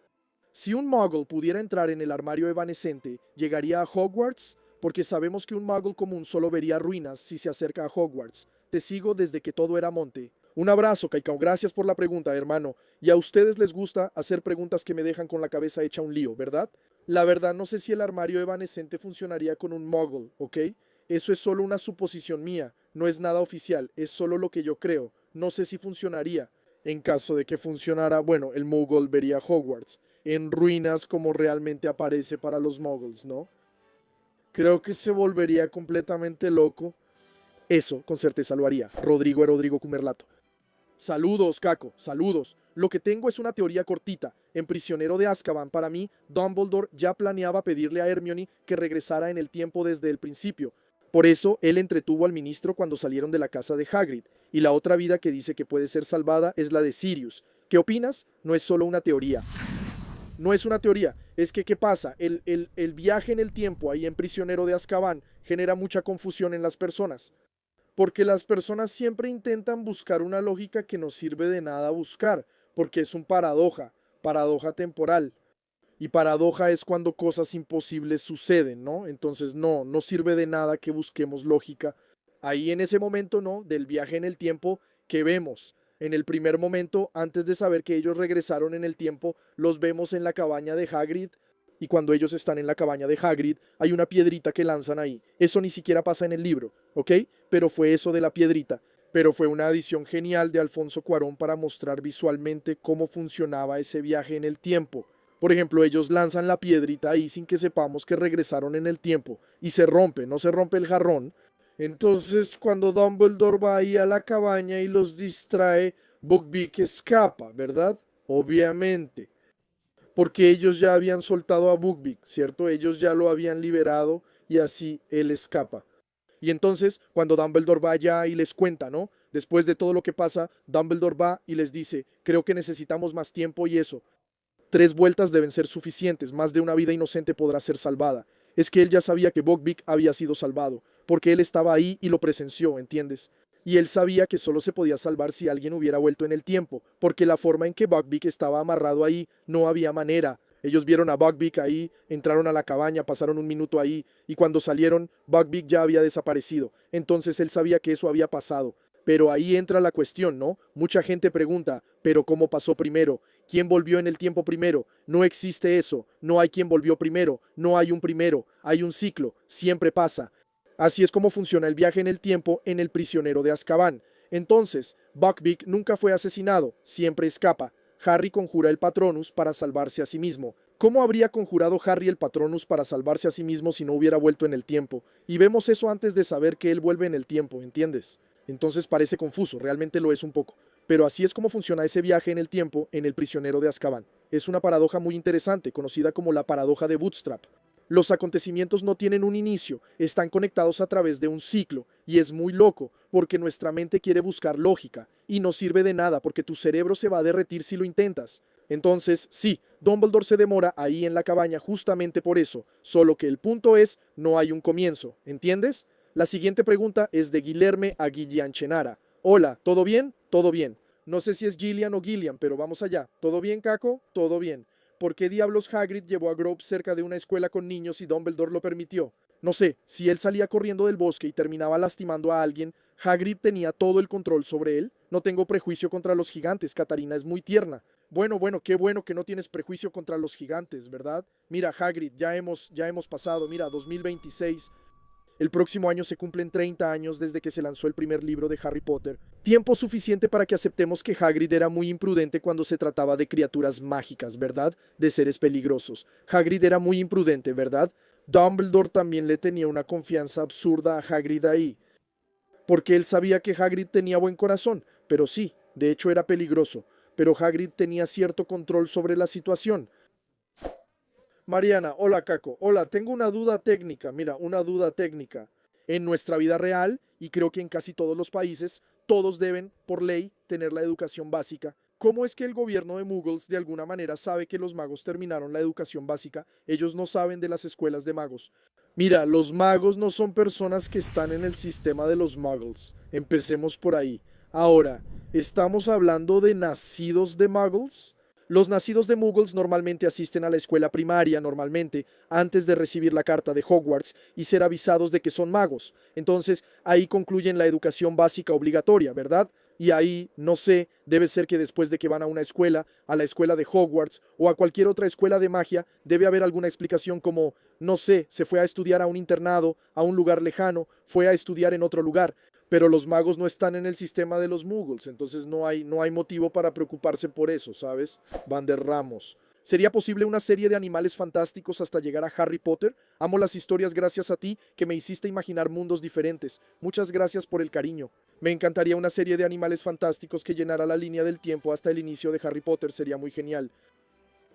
Si un muggle pudiera entrar en el armario evanescente, ¿llegaría a Hogwarts? Porque sabemos que un muggle común solo vería ruinas si se acerca a Hogwarts. Te sigo desde que todo era monte. Un abrazo, Kaikao. Gracias por la pregunta, hermano. Y a ustedes les gusta hacer preguntas que me dejan con la cabeza hecha un lío, ¿verdad? La verdad no sé si el armario evanescente funcionaría con un muggle, ¿ok? Eso es solo una suposición mía, no es nada oficial, es solo lo que yo creo. No sé si funcionaría. En caso de que funcionara, bueno, el muggle vería Hogwarts en ruinas como realmente aparece para los muggles, ¿no? Creo que se volvería completamente loco. Eso con certeza lo haría. Rodrigo Cumerlato. Saludos, Caco, saludos. Lo que tengo es una teoría cortita. En Prisionero de Azkaban, para mí, Dumbledore ya planeaba pedirle a Hermione que regresara en el tiempo desde el principio. Por eso, él entretuvo al ministro cuando salieron de la casa de Hagrid. Y la otra vida que dice que puede ser salvada es la de Sirius. ¿Qué opinas? No es solo una teoría. No es una teoría, es que ¿qué pasa? El viaje en el tiempo ahí en Prisionero de Azkaban genera mucha confusión en las personas. Porque las personas siempre intentan buscar una lógica que no sirve de nada buscar, porque es un paradoja temporal. Y paradoja es cuando cosas imposibles suceden, ¿no? Entonces no sirve de nada que busquemos lógica. Ahí en ese momento, ¿no? Del viaje en el tiempo que vemos. En el primer momento, antes de saber que ellos regresaron en el tiempo, los vemos en la cabaña de Hagrid. Y cuando ellos están en la cabaña de Hagrid, hay una piedrita que lanzan ahí. Eso ni siquiera pasa en el libro, ¿ok? Pero fue eso de la piedrita. Pero fue una adición genial de Alfonso Cuarón para mostrar visualmente cómo funcionaba ese viaje en el tiempo. Por ejemplo, ellos lanzan la piedrita ahí sin que sepamos que regresaron en el tiempo y se rompe, no se rompe el jarrón. Entonces, cuando Dumbledore va ahí a la cabaña y los distrae, Buckbeak escapa, ¿verdad? Obviamente, porque ellos ya habían soltado a Buckbeak, ¿cierto? Ellos ya lo habían liberado y así él escapa. Y entonces, cuando Dumbledore va allá y les cuenta, ¿no? Después de todo lo que pasa, Dumbledore va y les dice, creo que necesitamos más tiempo y eso. 3 vueltas deben ser suficientes, más de una vida inocente podrá ser salvada. Es que él ya sabía que Buckbeak había sido salvado, porque él estaba ahí y lo presenció, ¿entiendes? Y él sabía que solo se podía salvar si alguien hubiera vuelto en el tiempo, porque la forma en que Buckbeak estaba amarrado ahí no había manera. Ellos vieron a Buckbeak ahí, entraron a la cabaña, pasaron un minuto ahí, y cuando salieron, Buckbeak ya había desaparecido. Entonces él sabía que eso había pasado. Pero ahí entra la cuestión, ¿no? Mucha gente pregunta, ¿pero cómo pasó primero? ¿Quién volvió en el tiempo primero? No existe eso, no hay quien volvió primero, no hay un primero, hay un ciclo, siempre pasa. Así es como funciona el viaje en el tiempo en El prisionero de Azkaban. Entonces, Buckbeak nunca fue asesinado, siempre escapa. Harry conjura el Patronus para salvarse a sí mismo. ¿Cómo habría conjurado Harry el Patronus para salvarse a sí mismo si no hubiera vuelto en el tiempo? Y vemos eso antes de saber que él vuelve en el tiempo, ¿entiendes? Entonces parece confuso, realmente lo es un poco. Pero así es como funciona ese viaje en el tiempo en El prisionero de Azkaban. Es una paradoja muy interesante, conocida como la paradoja de Bootstrap. Los acontecimientos no tienen un inicio, están conectados a través de un ciclo, y es muy loco, porque nuestra mente quiere buscar lógica, y no sirve de nada porque tu cerebro se va a derretir si lo intentas. Entonces, sí, Dumbledore se demora ahí en la cabaña justamente por eso, solo que el punto es, no hay un comienzo, ¿entiendes? La siguiente pregunta es de Guilherme a Guillian Chenara. Hola, ¿todo bien? Todo bien. No sé si es Gillian o Gillian, pero vamos allá. ¿Todo bien, Caco? Todo bien. ¿Por qué diablos Hagrid llevó a Grove cerca de una escuela con niños y Dumbledore lo permitió? No sé, si él salía corriendo del bosque y terminaba lastimando a alguien, ¿Hagrid tenía todo el control sobre él? No tengo prejuicio contra los gigantes, Catarina es muy tierna. Bueno, qué bueno que no tienes prejuicio contra los gigantes, ¿verdad? Mira, Hagrid, ya hemos pasado, mira, 2026. El próximo año se cumplen 30 años desde que se lanzó el primer libro de Harry Potter. Tiempo suficiente para que aceptemos que Hagrid era muy imprudente cuando se trataba de criaturas mágicas, ¿verdad? De seres peligrosos. Hagrid era muy imprudente, ¿verdad? Dumbledore también le tenía una confianza absurda a Hagrid ahí, porque él sabía que Hagrid tenía buen corazón, pero sí, de hecho era peligroso, pero Hagrid tenía cierto control sobre la situación. Mariana, hola Caco, hola, tengo una duda técnica, mira, una duda técnica. En nuestra vida real, y creo que en casi todos los países, todos deben, por ley, tener la educación básica. ¿Cómo es que el gobierno de Muggles de alguna manera sabe que los magos terminaron la educación básica? Ellos no saben de las escuelas de magos. Mira, los magos no son personas que están en el sistema de los Muggles. Empecemos por ahí. Ahora, ¿estamos hablando de nacidos de Muggles? Los nacidos de Muggles normalmente asisten a la escuela primaria, normalmente, antes de recibir la carta de Hogwarts y ser avisados de que son magos. Entonces, ahí concluyen la educación básica obligatoria, ¿verdad? Y ahí, no sé, debe ser que después de que van a la escuela de Hogwarts o a cualquier otra escuela de magia, debe haber alguna explicación como, no sé, se fue a estudiar a un internado, a un lugar lejano, fue a estudiar en otro lugar. Pero los magos no están en el sistema de los muggles, entonces no hay motivo para preocuparse por eso, ¿sabes? Van der Ramos. ¿Sería posible una serie de animales fantásticos hasta llegar a Harry Potter? Amo las historias gracias a ti, que me hiciste imaginar mundos diferentes. Muchas gracias por el cariño. Me encantaría una serie de animales fantásticos que llenara la línea del tiempo hasta el inicio de Harry Potter, sería muy genial.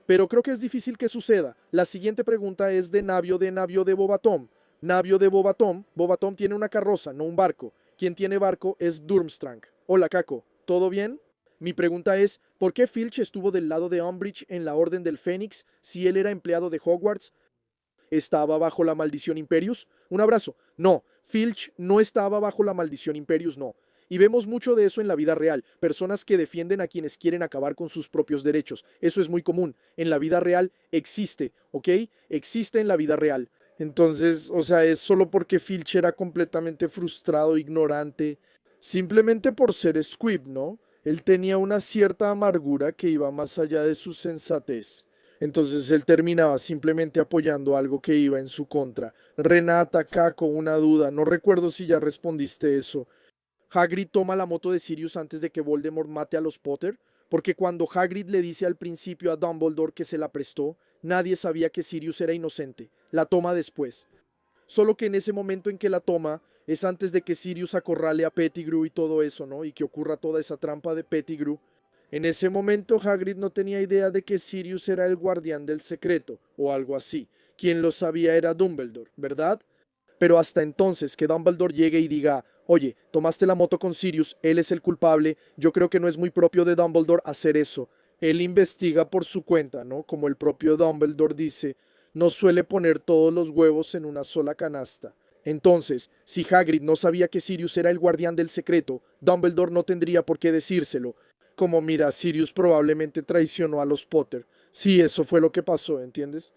Pero creo que es difícil que suceda. La siguiente pregunta es de Navio de Bobatom. Navio de Bobatom. Bobatom tiene una carroza, no un barco. Quien tiene barco es Durmstrang. Hola, Caco. ¿Todo bien? Mi pregunta es, ¿por qué Filch estuvo del lado de Umbridge en la Orden del Fénix si él era empleado de Hogwarts? ¿Estaba bajo la maldición Imperius? Un abrazo. No, Filch no estaba bajo la maldición Imperius, no. Y vemos mucho de eso en la vida real, personas que defienden a quienes quieren acabar con sus propios derechos. Eso es muy común. En la vida real existe, ¿ok? Existe en la vida real. Entonces, o sea, es solo porque Filch era completamente frustrado, ignorante, simplemente por ser Squib, ¿no? Él tenía una cierta amargura que iba más allá de su sensatez. Entonces él terminaba simplemente apoyando algo que iba en su contra. Renata, Caco, una duda. No recuerdo si ya respondiste eso. Hagrid toma la moto de Sirius antes de que Voldemort mate a los Potter, porque cuando Hagrid le dice al principio a Dumbledore que se la prestó, nadie sabía que Sirius era inocente. La toma después. Solo que en ese momento en que la toma es antes de que Sirius acorrale a Pettigrew y todo eso, ¿no? Y que ocurra toda esa trampa de Pettigrew. En ese momento Hagrid no tenía idea de que Sirius era el guardián del secreto, o algo así. Quien lo sabía era Dumbledore, ¿verdad? Pero hasta entonces que Dumbledore llegue y diga, oye, tomaste la moto con Sirius, él es el culpable, yo creo que no es muy propio de Dumbledore hacer eso. Él investiga por su cuenta, ¿no? Como el propio Dumbledore dice, no suele poner todos los huevos en una sola canasta. Entonces, si Hagrid no sabía que Sirius era el guardián del secreto, Dumbledore no tendría por qué decírselo. Como mira, Sirius probablemente traicionó a los Potter. Sí, eso fue lo que pasó, ¿entiendes?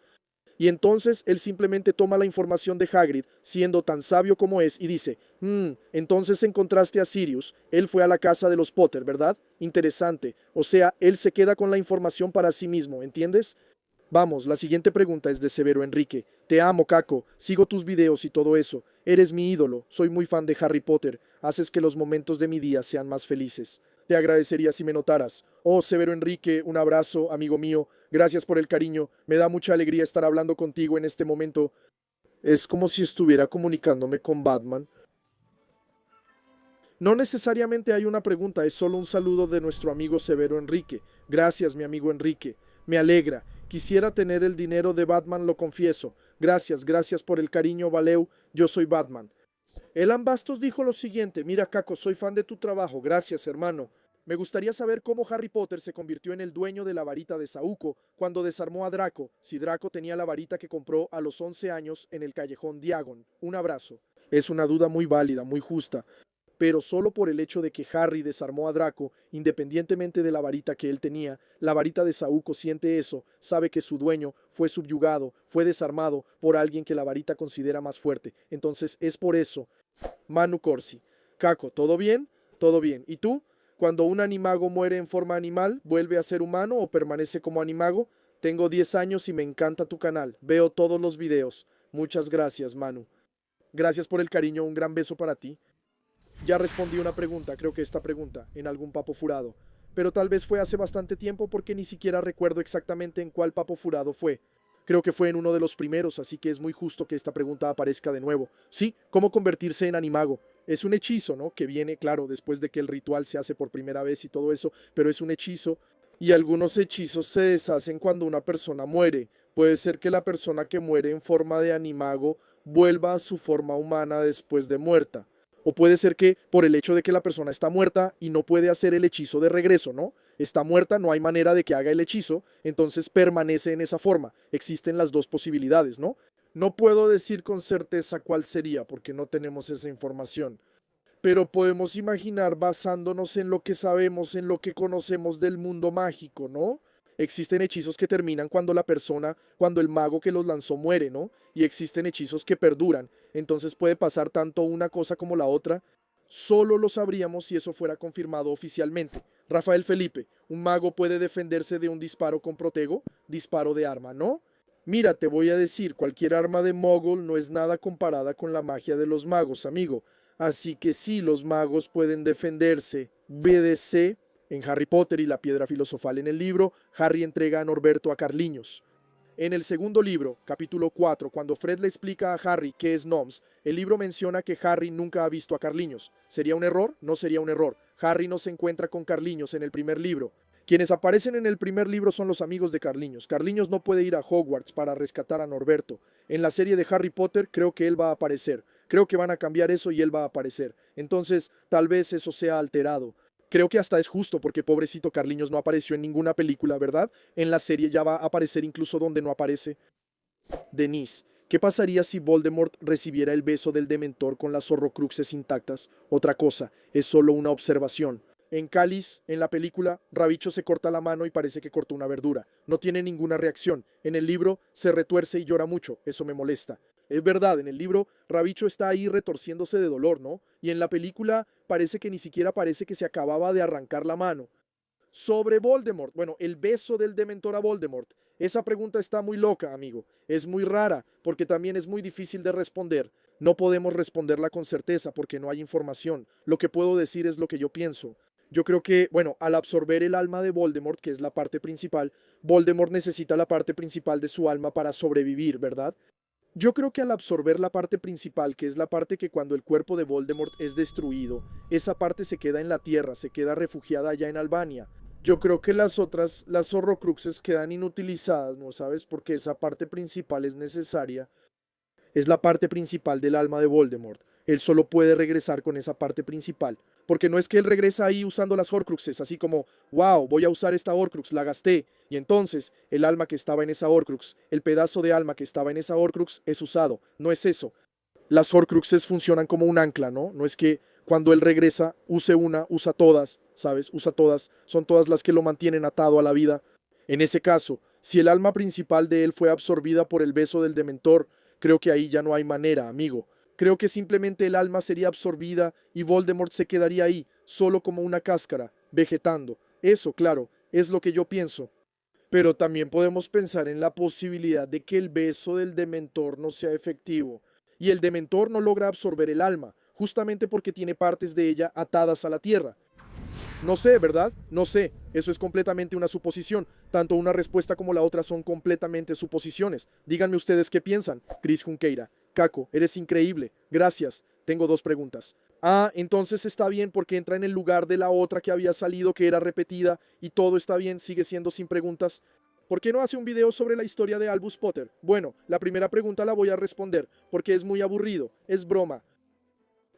Y entonces él simplemente toma la información de Hagrid, siendo tan sabio como es, y dice, entonces encontraste a Sirius, él fue a la casa de los Potter, ¿verdad? Interesante, o sea, él se queda con la información para sí mismo, ¿entiendes? Vamos, la siguiente pregunta es de Severo Enrique. Te amo, Caco, sigo tus videos y todo eso. Eres mi ídolo, soy muy fan de Harry Potter, haces que los momentos de mi día sean más felices. Te agradecería si me notaras. Oh, Severo Enrique, un abrazo, amigo mío. Gracias por el cariño. Me da mucha alegría estar hablando contigo en este momento. Es como si estuviera comunicándome con Batman. No necesariamente hay una pregunta, es solo un saludo de nuestro amigo Severo Enrique. Gracias, mi amigo Enrique. Me alegra. Quisiera tener el dinero de Batman, lo confieso. Gracias, gracias por el cariño, Valeu. Yo soy Batman. Elan Bastos dijo lo siguiente, mira Caco, soy fan de tu trabajo, gracias hermano. Me gustaría saber cómo Harry Potter se convirtió en el dueño de la varita de Saúco cuando desarmó a Draco, si Draco tenía la varita que compró a los 11 años en el callejón Diagon. Un abrazo. Es una duda muy válida, muy justa, pero solo por el hecho de que Harry desarmó a Draco, independientemente de la varita que él tenía, la varita de Saúco siente eso, sabe que su dueño fue subyugado, fue desarmado por alguien que la varita considera más fuerte. Entonces es por eso. Manu Corsi. Caco, ¿todo bien? Todo bien. ¿Y tú? Cuando un animago muere en forma animal, ¿vuelve a ser humano o permanece como animago? Tengo 10 años y me encanta tu canal. Veo todos los videos. Muchas gracias, Manu. Gracias por el cariño. Un gran beso para ti. Ya respondí una pregunta, creo que esta pregunta, en algún papo furado. Pero tal vez fue hace bastante tiempo porque ni siquiera recuerdo exactamente en cuál papo furado fue. Creo que fue en uno de los primeros, así que es muy justo que esta pregunta aparezca de nuevo. Sí, ¿cómo convertirse en animago? Es un hechizo, ¿no? Que viene, claro, después de que el ritual se hace por primera vez y todo eso, pero es un hechizo. Y algunos hechizos se deshacen cuando una persona muere. Puede ser que la persona que muere en forma de animago vuelva a su forma humana después de muerta. O puede ser que por el hecho de que la persona está muerta y no puede hacer el hechizo de regreso, ¿no? Está muerta, no hay manera de que haga el hechizo, entonces permanece en esa forma. Existen las dos posibilidades, ¿no? No puedo decir con certeza cuál sería porque no tenemos esa información, pero podemos imaginar basándonos en lo que sabemos, en lo que conocemos del mundo mágico, ¿no? Existen hechizos que terminan cuando la persona, cuando el mago que los lanzó muere, ¿no? Y existen hechizos que perduran. Entonces puede pasar tanto una cosa como la otra. Solo lo sabríamos si eso fuera confirmado oficialmente. Rafael Felipe, ¿un mago puede defenderse de un disparo con protego? Disparo de arma, ¿no? Mira, te voy a decir, cualquier arma de mogul no es nada comparada con la magia de los magos, amigo. Así que sí, los magos pueden defenderse. BDC, en Harry Potter y la piedra filosofal en el libro, Harry entrega a Norberto a Carliños. En el segundo libro, capítulo 4, cuando Fred le explica a Harry qué es Noms, el libro menciona que Harry nunca ha visto a Carliños. ¿Sería un error? No sería un error. Harry no se encuentra con Carliños en el primer libro. Quienes aparecen en el primer libro son los amigos de Carliños. Carliños no puede ir a Hogwarts para rescatar a Norberto. En la serie de Harry Potter creo que él va a aparecer. Creo que van a cambiar eso y él va a aparecer. Entonces, tal vez eso sea alterado. Creo que hasta es justo porque pobrecito Carliños no apareció en ninguna película, ¿verdad? En la serie ya va a aparecer incluso donde no aparece. Denise, ¿qué pasaría si Voldemort recibiera el beso del Dementor con las Horrocruxes intactas? Otra cosa, es solo una observación. En Cáliz, en la película, Rabicho se corta la mano y parece que cortó una verdura. No tiene ninguna reacción. En el libro se retuerce y llora mucho. Eso me molesta. Es verdad, en el libro Rabicho está ahí retorciéndose de dolor, ¿no? Y en la película parece que ni siquiera parece que se acababa de arrancar la mano. Sobre Voldemort, bueno, el beso del Dementor a Voldemort. Esa pregunta está muy loca, amigo. Es muy rara, porque también es muy difícil de responder. No podemos responderla con certeza porque no hay información. Lo que puedo decir es lo que yo pienso. Yo creo que, bueno, al absorber el alma de Voldemort, que es la parte principal, Voldemort necesita la parte principal de su alma para sobrevivir, ¿verdad? Yo creo que al absorber la parte principal, que es la parte que cuando el cuerpo de Voldemort es destruido, esa parte se queda en la tierra, se queda refugiada allá en Albania. Yo creo que las otras, las Horrocruxes quedan inutilizadas, ¿no sabes? Porque esa parte principal es necesaria. Es la parte principal del alma de Voldemort. Él solo puede regresar con esa parte principal. Porque no es que él regresa ahí usando las Horcruxes, así como, wow, voy a usar esta Horcrux, la gasté. Y entonces el alma que estaba en esa Horcrux, el pedazo de alma que estaba en esa Horcrux es usado. No es eso. Las Horcruxes funcionan como un ancla, ¿no? No es que cuando él regresa use una, usa todas, ¿sabes? Usa todas. Son todas las que lo mantienen atado a la vida. En ese caso, si el alma principal de él fue absorbida por el beso del Dementor, creo que ahí ya no hay manera, amigo. Creo que simplemente el alma sería absorbida y Voldemort se quedaría ahí, solo como una cáscara, vegetando. Eso, claro, es lo que yo pienso. Pero también podemos pensar en la posibilidad de que el beso del Dementor no sea efectivo. Y el Dementor no logra absorber el alma, justamente porque tiene partes de ella atadas a la tierra. No sé, ¿verdad? No sé. Eso es completamente una suposición. Tanto una respuesta como la otra son completamente suposiciones. Díganme ustedes qué piensan. Chris Junqueira. Caco, eres increíble. Gracias. Tengo dos preguntas. Ah, entonces está bien porque entra en el lugar de la otra que había salido, que era repetida, y todo está bien, sigue siendo sin preguntas. ¿Por qué no hace un video sobre la historia de Albus Potter? Bueno, la primera pregunta la voy a responder, porque es muy aburrido, es broma.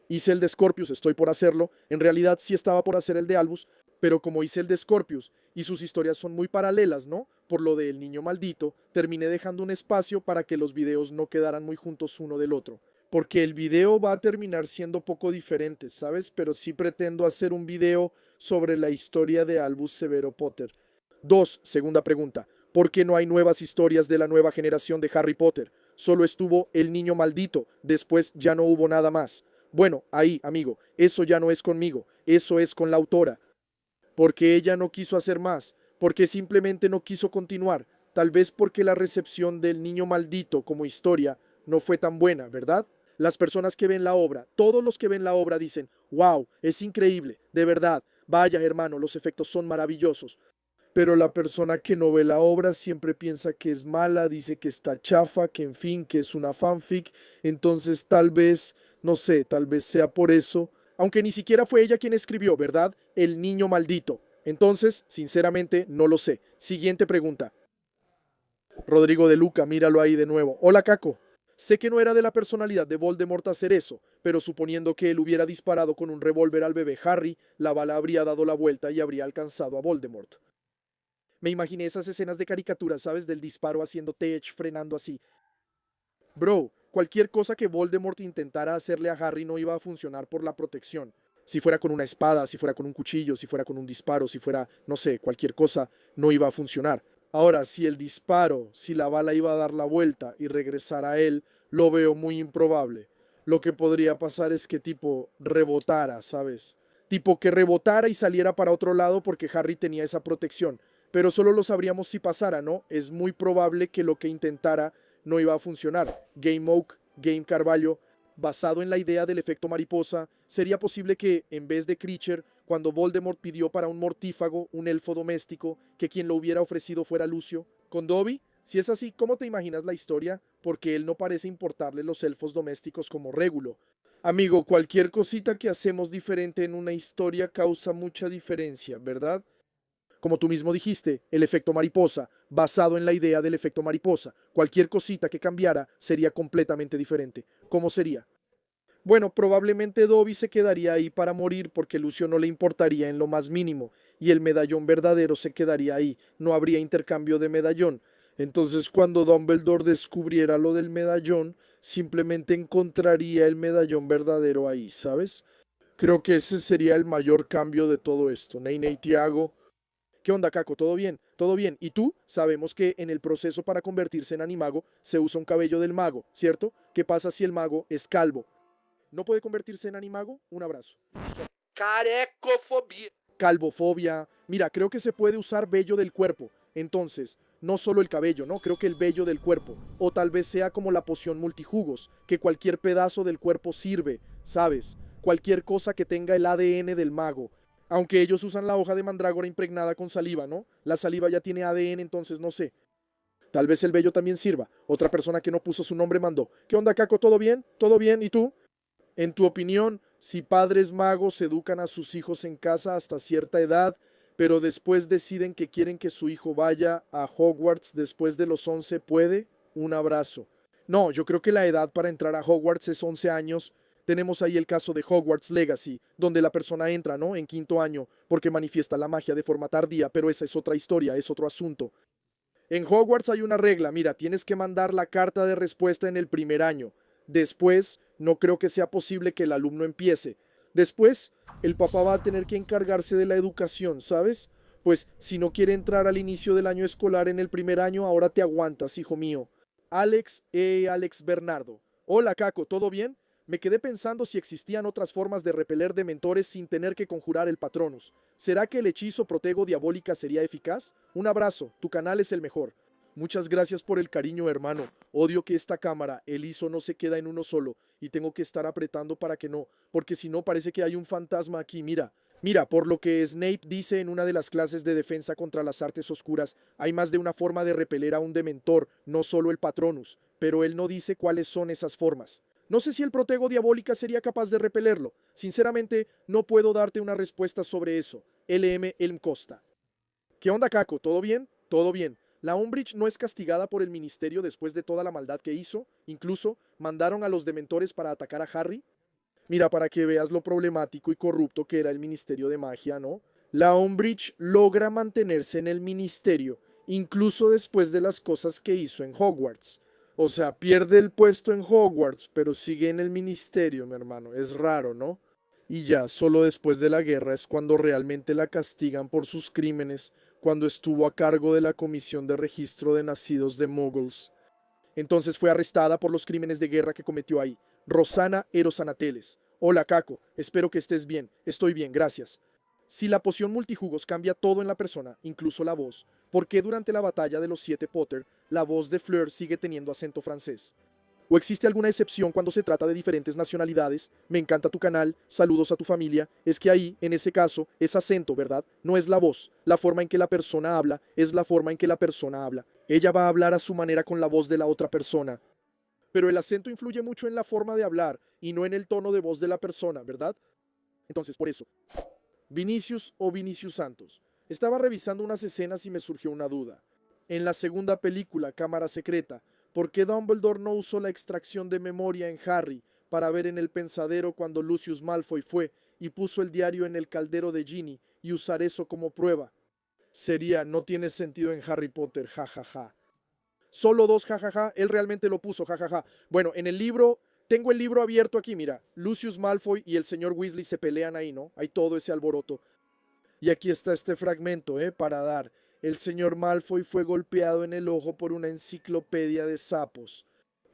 Hice el de Scorpius, estoy por hacerlo. En realidad sí estaba por hacer el de Albus, pero como hice el de Scorpius y sus historias son muy paralelas, ¿no? Por lo del niño maldito, terminé dejando un espacio para que los videos no quedaran muy juntos uno del otro. Porque el video va a terminar siendo poco diferente, ¿sabes? Pero sí pretendo hacer un video sobre la historia de Albus Severo Potter. Dos, segunda pregunta. ¿Por qué no hay nuevas historias de la nueva generación de Harry Potter? Solo estuvo el niño maldito, después ya no hubo nada más. Bueno, ahí, amigo, eso ya no es conmigo, eso es con la autora. Porque ella no quiso hacer más, porque simplemente no quiso continuar, tal vez porque la recepción del niño maldito como historia no fue tan buena, ¿verdad? Las personas que ven la obra, todos los que ven la obra dicen, wow, es increíble, de verdad, vaya hermano, los efectos son maravillosos. Pero la persona que no ve la obra siempre piensa que es mala, dice que está chafa, que en fin, que es una fanfic, entonces tal vez, no sé, tal vez sea por eso, aunque ni siquiera fue ella quien escribió, ¿verdad? El niño maldito. Entonces, sinceramente, no lo sé. Siguiente pregunta. Rodrigo de Luca, míralo ahí de nuevo. Hola, Caco. Sé que no era de la personalidad de Voldemort hacer eso, pero suponiendo que él hubiera disparado con un revólver al bebé Harry, la bala habría dado la vuelta y habría alcanzado a Voldemort. Me imaginé esas escenas de caricatura, ¿sabes? Del disparo haciendo tech, frenando así. Bro, cualquier cosa que Voldemort intentara hacerle a Harry no iba a funcionar por la protección. Si fuera con una espada, si fuera con un cuchillo, si fuera con un disparo, si fuera, no sé, cualquier cosa, no iba a funcionar. Ahora, si el disparo, si la bala iba a dar la vuelta y regresar a él, lo veo muy improbable. Lo que podría pasar es que tipo rebotara, ¿sabes? Tipo que rebotara y saliera para otro lado porque Harry tenía esa protección. Pero solo lo sabríamos si pasara, ¿no? Es muy probable que lo que intentara no iba a funcionar. Game Oak, Game Carvalho, basado en la idea del efecto mariposa, sería posible que, en vez de Creature, cuando Voldemort pidió para un mortífago, un elfo doméstico, que quien lo hubiera ofrecido fuera Lucio. Con Dobby, Si es así, ¿cómo te imaginas la historia? Porque él no parece importarle los elfos domésticos como Régulo. Amigo, cualquier cosita que hacemos diferente en una historia causa mucha diferencia, ¿verdad? Como tú mismo dijiste, el efecto mariposa, basado en la idea del efecto mariposa. Cualquier cosita que cambiara sería completamente diferente. ¿Cómo sería? Bueno, probablemente Dobby se quedaría ahí para morir porque Lucio no le importaría en lo más mínimo y el medallón verdadero se quedaría ahí, no habría intercambio de medallón. Entonces cuando Dumbledore descubriera lo del medallón, simplemente encontraría el medallón verdadero ahí, ¿sabes? Creo que ese sería el mayor cambio de todo esto. Ney, Ney, Tiago. ¿Qué onda, Caco? ¿Todo bien? ¿Todo bien? ¿Y tú? Sabemos que en el proceso para convertirse en animago se usa un cabello del mago, ¿cierto? ¿Qué pasa si el mago es calvo? ¿No puede convertirse en animago? Un abrazo. Carecofobia. Calvofobia. Mira, creo que se puede usar vello del cuerpo. Entonces, no solo el cabello, ¿no? Creo que el vello del cuerpo. O tal vez sea como la poción multijugos, que cualquier pedazo del cuerpo sirve, ¿sabes? Cualquier cosa que tenga el ADN del mago. Aunque ellos usan la hoja de mandrágora impregnada con saliva, ¿no? La saliva ya tiene ADN, entonces no sé. Tal vez el vello también sirva. Otra persona que no puso su nombre mandó. ¿Qué onda, Caco? ¿Todo bien? ¿Todo bien? ¿Y tú? En tu opinión, si padres magos educan a sus hijos en casa hasta cierta edad, pero después deciden que quieren que su hijo vaya a Hogwarts después de los 11, ¿puede? Un abrazo. No, yo creo que la edad para entrar a Hogwarts es 11 años. Tenemos ahí el caso de Hogwarts Legacy, donde la persona entra, ¿no? En quinto año, porque manifiesta la magia de forma tardía, pero esa es otra historia, es otro asunto. En Hogwarts hay una regla, mira, tienes que mandar la carta de respuesta en el primer año. Después, no creo que sea posible que el alumno empiece. Después, el papá va a tener que encargarse de la educación, ¿sabes? Pues si no quiere entrar al inicio del año escolar en el primer año, ahora te aguantas, hijo mío. Alex Bernardo. Hola, Caco, ¿todo bien? Me quedé pensando si existían otras formas de repeler dementores sin tener que conjurar el Patronus. ¿Será que el hechizo Protego Diabólica sería eficaz? Un abrazo, tu canal es el mejor. Muchas gracias por el cariño, hermano. Odio que esta cámara, el ISO no se queda en uno solo y tengo que estar apretando para que no, porque si no parece que hay un fantasma aquí, mira. Mira, por lo que Snape dice en una de las clases de defensa contra las artes oscuras, hay más de una forma de repeler a un dementor, no solo el Patronus, pero él no dice cuáles son esas formas. No sé si el Protego Diabólica sería capaz de repelerlo. Sinceramente, no puedo darte una respuesta sobre eso. LM Elm Costa. ¿Qué onda, Caco? ¿Todo bien? Todo bien. La Umbridge no es castigada por el ministerio después de toda la maldad que hizo. Incluso mandaron a los dementores para atacar a Harry. Mira, para que veas lo problemático y corrupto que era el Ministerio de Magia, ¿no? La Umbridge logra mantenerse en el ministerio, incluso después de las cosas que hizo en Hogwarts. O sea, pierde el puesto en Hogwarts, pero sigue en el ministerio, mi hermano. Es raro, ¿no? Y ya, solo después de la guerra es cuando realmente la castigan por sus crímenes, cuando estuvo a cargo de la Comisión de Registro de Nacidos de Muggles. Entonces fue arrestada por los crímenes de guerra que cometió ahí. Rosana Eros Anateles. Hola, Caco. Espero que estés bien. Estoy bien, gracias. Si la poción multijugos cambia todo en la persona, incluso la voz, ¿por qué durante la batalla de los 7 Potter la voz de Fleur sigue teniendo acento francés? ¿O existe alguna excepción cuando se trata de diferentes nacionalidades? Me encanta tu canal, saludos a tu familia. Es que ahí, en ese caso, es acento, ¿verdad? No es la voz. La forma en que la persona habla es la forma en que la persona habla. Ella va a hablar a su manera con la voz de la otra persona. Pero el acento influye mucho en la forma de hablar y no en el tono de voz de la persona, ¿verdad? Entonces, por eso. Vinicius o Vinicius Santos. Estaba revisando unas escenas y me surgió una duda. En la segunda película, Cámara Secreta, ¿por qué Dumbledore no usó la extracción de memoria en Harry para ver en el pensadero cuando Lucius Malfoy fue y puso el diario en el caldero de Ginny y usar eso como prueba? Sería, no tiene sentido en Harry Potter, jajaja. Ja, ja. Solo dos, jajaja, él realmente lo puso, jajaja. Bueno, en el libro, tengo el libro abierto aquí, mira. Lucius Malfoy y el señor Weasley se pelean ahí, ¿no? Hay todo ese alboroto. Y aquí está este fragmento, para dar. El señor Malfoy fue golpeado en el ojo por una enciclopedia de sapos.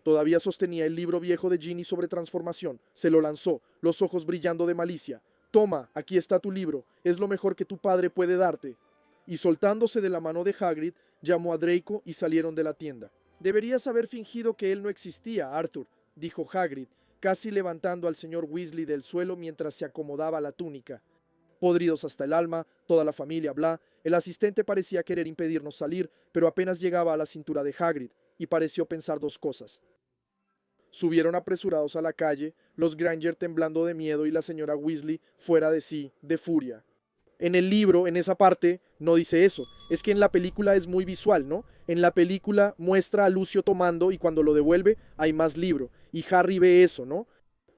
Todavía sostenía el libro viejo de Ginny sobre transformación. Se lo lanzó, los ojos brillando de malicia. Toma, aquí está tu libro. Es lo mejor que tu padre puede darte. Y soltándose de la mano de Hagrid, llamó a Draco y salieron de la tienda. Deberías haber fingido que él no existía, Arthur, dijo Hagrid, casi levantando al señor Weasley del suelo mientras se acomodaba la túnica. Podridos hasta el alma, toda la familia, bla. El asistente parecía querer impedirnos salir, pero apenas llegaba a la cintura de Hagrid, y pareció pensar dos cosas. Subieron apresurados a la calle, los Granger temblando de miedo y la señora Weasley fuera de sí, de furia. En el libro, en esa parte, no dice eso. Es que en la película es muy visual, ¿no? En la película muestra a Lucio tomando y cuando lo devuelve hay más libro. Y Harry ve eso, ¿no?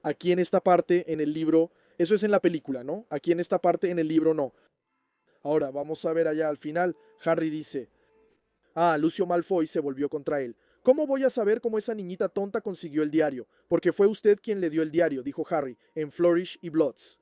Aquí en esta parte, en el libro, eso es en la película, ¿no? Aquí en esta parte, en el libro, no. Ahora, vamos a ver allá al final. Harry dice, Lucio Malfoy se volvió contra él. ¿Cómo voy a saber cómo esa niñita tonta consiguió el diario? Porque fue usted quien le dio el diario, dijo Harry, en Flourish y Bloods.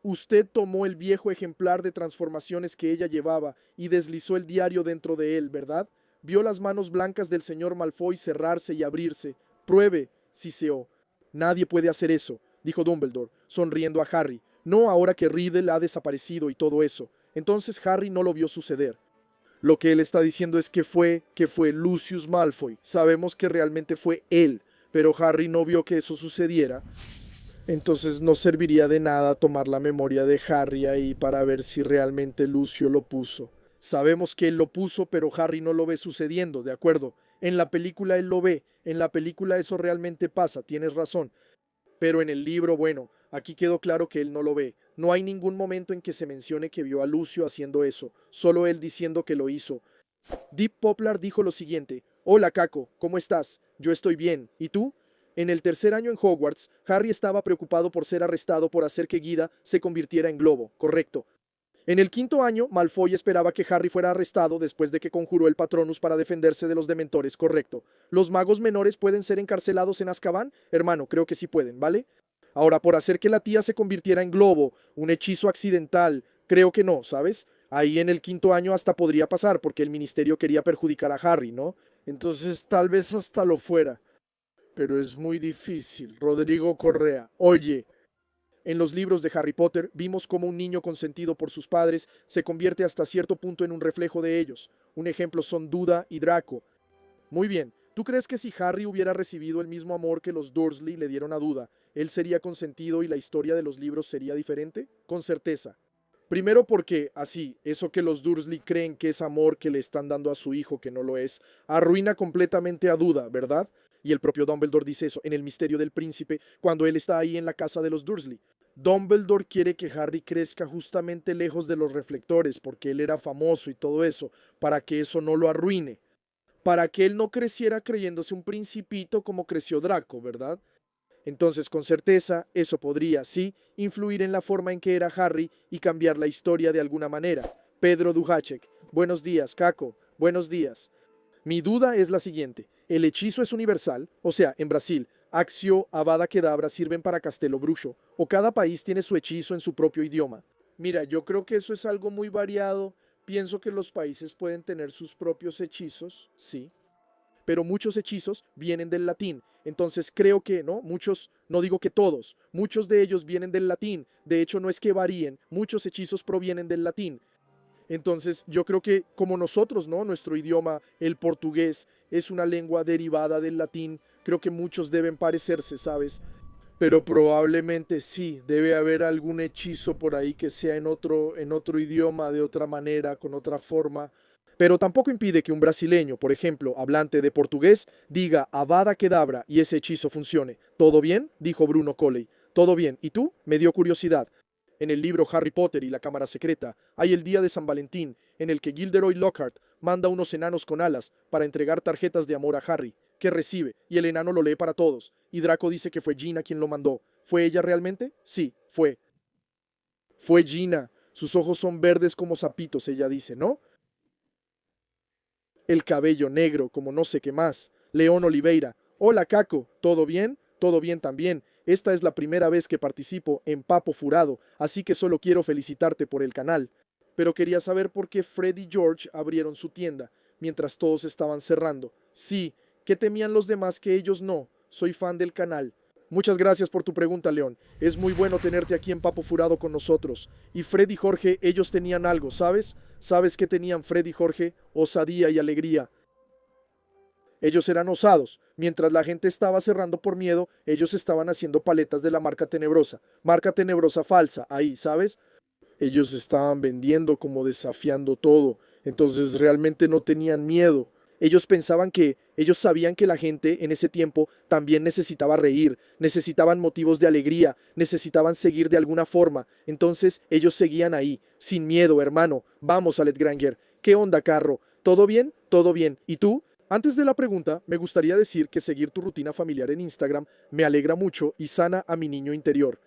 Usted tomó el viejo ejemplar de transformaciones que ella llevaba y deslizó el diario dentro de él, ¿verdad? Vio las manos blancas del señor Malfoy cerrarse y abrirse. Pruebe, siseó. Nadie puede hacer eso, dijo Dumbledore, sonriendo a Harry. No ahora que Riddle ha desaparecido y todo eso. Entonces Harry no lo vio suceder. Lo que él está diciendo es que fue Lucius Malfoy. Sabemos que realmente fue él, pero Harry no vio que eso sucediera. Entonces no serviría de nada tomar la memoria de Harry ahí para ver si realmente Lucio lo puso. Sabemos que él lo puso, pero Harry no lo ve sucediendo, ¿de acuerdo? En la película él lo ve, en la película eso realmente pasa, tienes razón. Pero en el libro, bueno, aquí quedó claro que él no lo ve. No hay ningún momento en que se mencione que vio a Lucio haciendo eso, solo él diciendo que lo hizo. Deep Poplar dijo lo siguiente: Hola, Caco, ¿cómo estás? Yo estoy bien. ¿Y tú? En el tercer año en Hogwarts, Harry estaba preocupado por ser arrestado por hacer que Guida se convirtiera en globo, correcto. En el quinto año, Malfoy esperaba que Harry fuera arrestado después de que conjuró el Patronus para defenderse de los dementores, correcto. ¿Los magos menores pueden ser encarcelados en Azkaban? Hermano, creo que sí pueden, ¿vale? Ahora, por hacer que la tía se convirtiera en globo, un hechizo accidental, creo que no, ¿sabes? Ahí en el quinto año hasta podría pasar, porque el ministerio quería perjudicar a Harry, ¿no? Entonces tal vez hasta lo fuera. Pero es muy difícil. Rodrigo Correa. Oye, en los libros de Harry Potter vimos cómo un niño consentido por sus padres se convierte hasta cierto punto en un reflejo de ellos. Un ejemplo son Duda y Draco. Muy bien, ¿tú crees que si Harry hubiera recibido el mismo amor que los Dursley le dieron a Duda, él sería consentido y la historia de los libros sería diferente? Con certeza. Primero porque, así, eso que los Dursley creen que es amor que le están dando a su hijo, que no lo es, arruina completamente a Duda, ¿verdad? Y el propio Dumbledore dice eso en El misterio del príncipe, cuando él está ahí en la casa de los Dursley. Dumbledore quiere que Harry crezca justamente lejos de los reflectores, porque él era famoso y todo eso, para que eso no lo arruine. Para que él no creciera creyéndose un principito como creció Draco, ¿verdad? Entonces, con certeza, eso podría, sí, influir en la forma en que era Harry y cambiar la historia de alguna manera. Pedro Duhacek. Buenos días, Caco. Buenos días. Mi duda es la siguiente. ¿El hechizo es universal? O sea, en Brasil, Accio, Avada Kedavra sirven para Castelo Bruxo, o cada país tiene su hechizo en su propio idioma. Mira, yo creo que eso es algo muy variado. Pienso que los países pueden tener sus propios hechizos, sí, pero muchos hechizos vienen del latín. Entonces creo que, ¿no? Muchos, no digo que todos, muchos de ellos vienen del latín. De hecho, no es que varíen, muchos hechizos provienen del latín. Entonces yo creo que como nosotros, ¿no? Nuestro idioma, el portugués, es una lengua derivada del latín, creo que muchos deben parecerse, ¿sabes? Pero probablemente sí, debe haber algún hechizo por ahí que sea en otro idioma, de otra manera, con otra forma. Pero tampoco impide que un brasileño, por ejemplo, hablante de portugués, diga Avada Kedavra y ese hechizo funcione. ¿Todo bien? Dijo Bruno Coley. Todo bien. ¿Y tú? Me dio curiosidad. En el libro Harry Potter y la Cámara Secreta hay el día de San Valentín, en el que Gilderoy Lockhart manda unos enanos con alas para entregar tarjetas de amor a Harry, que recibe, y el enano lo lee para todos, y Draco dice que fue Gina quien lo mandó. ¿Fue ella realmente? Sí, fue. Fue Gina. Sus ojos son verdes como sapitos, ella dice, ¿no? El cabello negro, como no sé qué más. León Oliveira. Hola, Caco. ¿Todo bien? Todo bien también. Esta es la primera vez que participo en Papo Furado, así que solo quiero felicitarte por el canal. Pero quería saber por qué Fred y George abrieron su tienda, mientras todos estaban cerrando. Sí, ¿qué temían los demás que ellos no? Soy fan del canal. Muchas gracias por tu pregunta, León. Es muy bueno tenerte aquí en Papo Furado con nosotros. Y Fred y Jorge, ellos tenían algo, ¿sabes? ¿Sabes qué tenían Fred y Jorge? Osadía y alegría. Ellos eran osados. Mientras la gente estaba cerrando por miedo, ellos estaban haciendo paletas de la marca tenebrosa. Marca tenebrosa falsa, ahí, ¿sabes? Ellos estaban vendiendo como desafiando todo, entonces realmente no tenían miedo. Ellos sabían que la gente en ese tiempo también necesitaba reír, necesitaban motivos de alegría, necesitaban seguir de alguna forma. Entonces ellos seguían ahí, sin miedo, hermano. Vamos, Alet Granger. ¿Qué onda, carro? ¿Todo bien? Todo bien. ¿Y tú? Antes de la pregunta, me gustaría decir que seguir tu rutina familiar en Instagram me alegra mucho y sana a mi niño interior.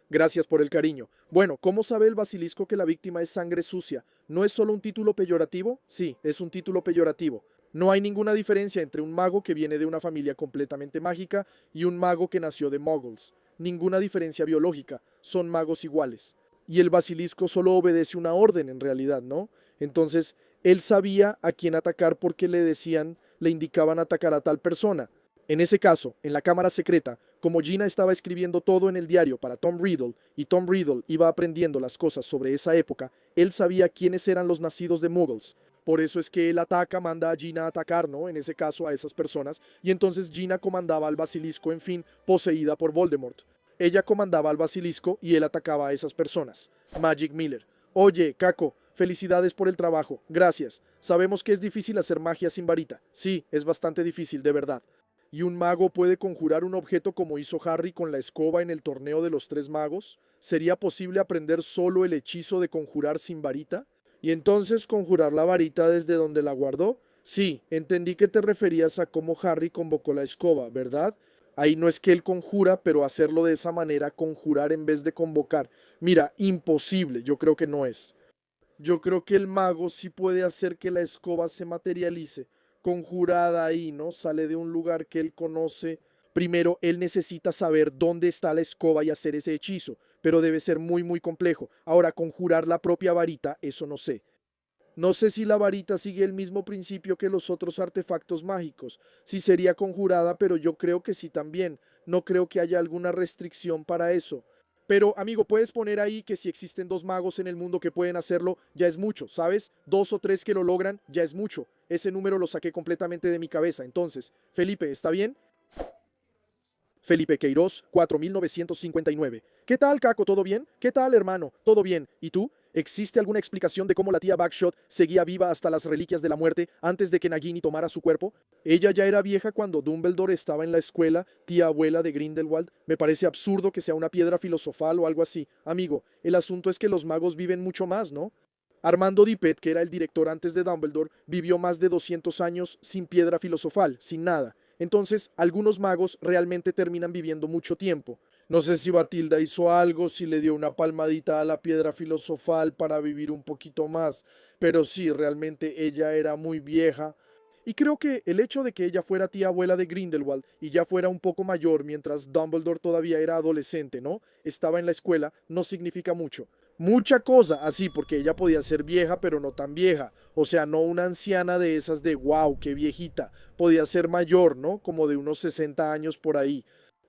Gracias por el cariño. Bueno, ¿cómo sabe el basilisco que la víctima es sangre sucia? ¿No es solo un título peyorativo? Sí, es un título peyorativo. No hay ninguna diferencia entre un mago que viene de una familia completamente mágica y un mago que nació de muggles. Ninguna diferencia biológica, son magos iguales. Y el basilisco solo obedece una orden en realidad, ¿no? Entonces, él sabía a quién atacar porque le indicaban atacar a tal persona. En ese caso, en la cámara secreta, como Gina estaba escribiendo todo en el diario para Tom Riddle y Tom Riddle iba aprendiendo las cosas sobre esa época, él sabía quiénes eran los nacidos de Muggles. Por eso es que él manda a Gina a atacar, ¿no? En ese caso a esas personas. Y entonces Gina comandaba al basilisco, en fin, poseída por Voldemort. Ella comandaba al basilisco y él atacaba a esas personas. Magic Miller. Oye, Caco, felicidades por el trabajo. Gracias. Sabemos que es difícil hacer magia sin varita. Sí, es bastante difícil, de verdad. ¿Y un mago puede conjurar un objeto como hizo Harry con la escoba en el torneo de los tres magos? ¿Sería posible aprender solo el hechizo de conjurar sin varita? ¿Y entonces conjurar la varita desde donde la guardó? Sí, entendí que te referías a cómo Harry convocó la escoba, ¿verdad? Ahí no es que él conjura, pero hacerlo de esa manera, conjurar en vez de convocar. Mira, imposible, yo creo que no es. Yo creo que el mago sí puede hacer que la escoba se materialice, conjurada ahí, ¿no? Sale de un lugar que él conoce. Primero, él necesita saber dónde está la escoba y hacer ese hechizo, pero debe ser muy, muy complejo. Ahora, conjurar la propia varita, eso no sé. No sé si la varita sigue el mismo principio que los otros artefactos mágicos, si sería conjurada, pero yo creo que sí también. No creo que haya alguna restricción para eso. Pero, amigo, puedes poner ahí que si existen dos magos en el mundo que pueden hacerlo, ya es mucho, ¿sabes? Dos o tres que lo logran, ya es mucho. Ese número lo saqué completamente de mi cabeza. Entonces, Felipe, ¿está bien? Felipe Queiroz, 4959. ¿Qué tal, Caco? ¿Todo bien? ¿Qué tal, hermano? ¿Todo bien? ¿Y tú? ¿Existe alguna explicación de cómo la tía Backshot seguía viva hasta las reliquias de la muerte antes de que Nagini tomara su cuerpo? Ella ya era vieja cuando Dumbledore estaba en la escuela, tía abuela de Grindelwald. Me parece absurdo que sea una piedra filosofal o algo así. Amigo, el asunto es que los magos viven mucho más, ¿no? Armando Dippet, que era el director antes de Dumbledore, vivió más de 200 años sin piedra filosofal, sin nada. Entonces, algunos magos realmente terminan viviendo mucho tiempo. No sé si Batilda hizo algo, si le dio una palmadita a la piedra filosofal para vivir un poquito más, pero sí, realmente ella era muy vieja. Y creo que el hecho de que ella fuera tía abuela de Grindelwald y ya fuera un poco mayor mientras Dumbledore todavía era adolescente, ¿no? Estaba en la escuela, no significa mucho. Mucha cosa, así, porque ella podía ser vieja, pero no tan vieja. O sea, no una anciana de esas de wow, qué viejita. Podía ser mayor, ¿no? Como de unos 60 años por ahí.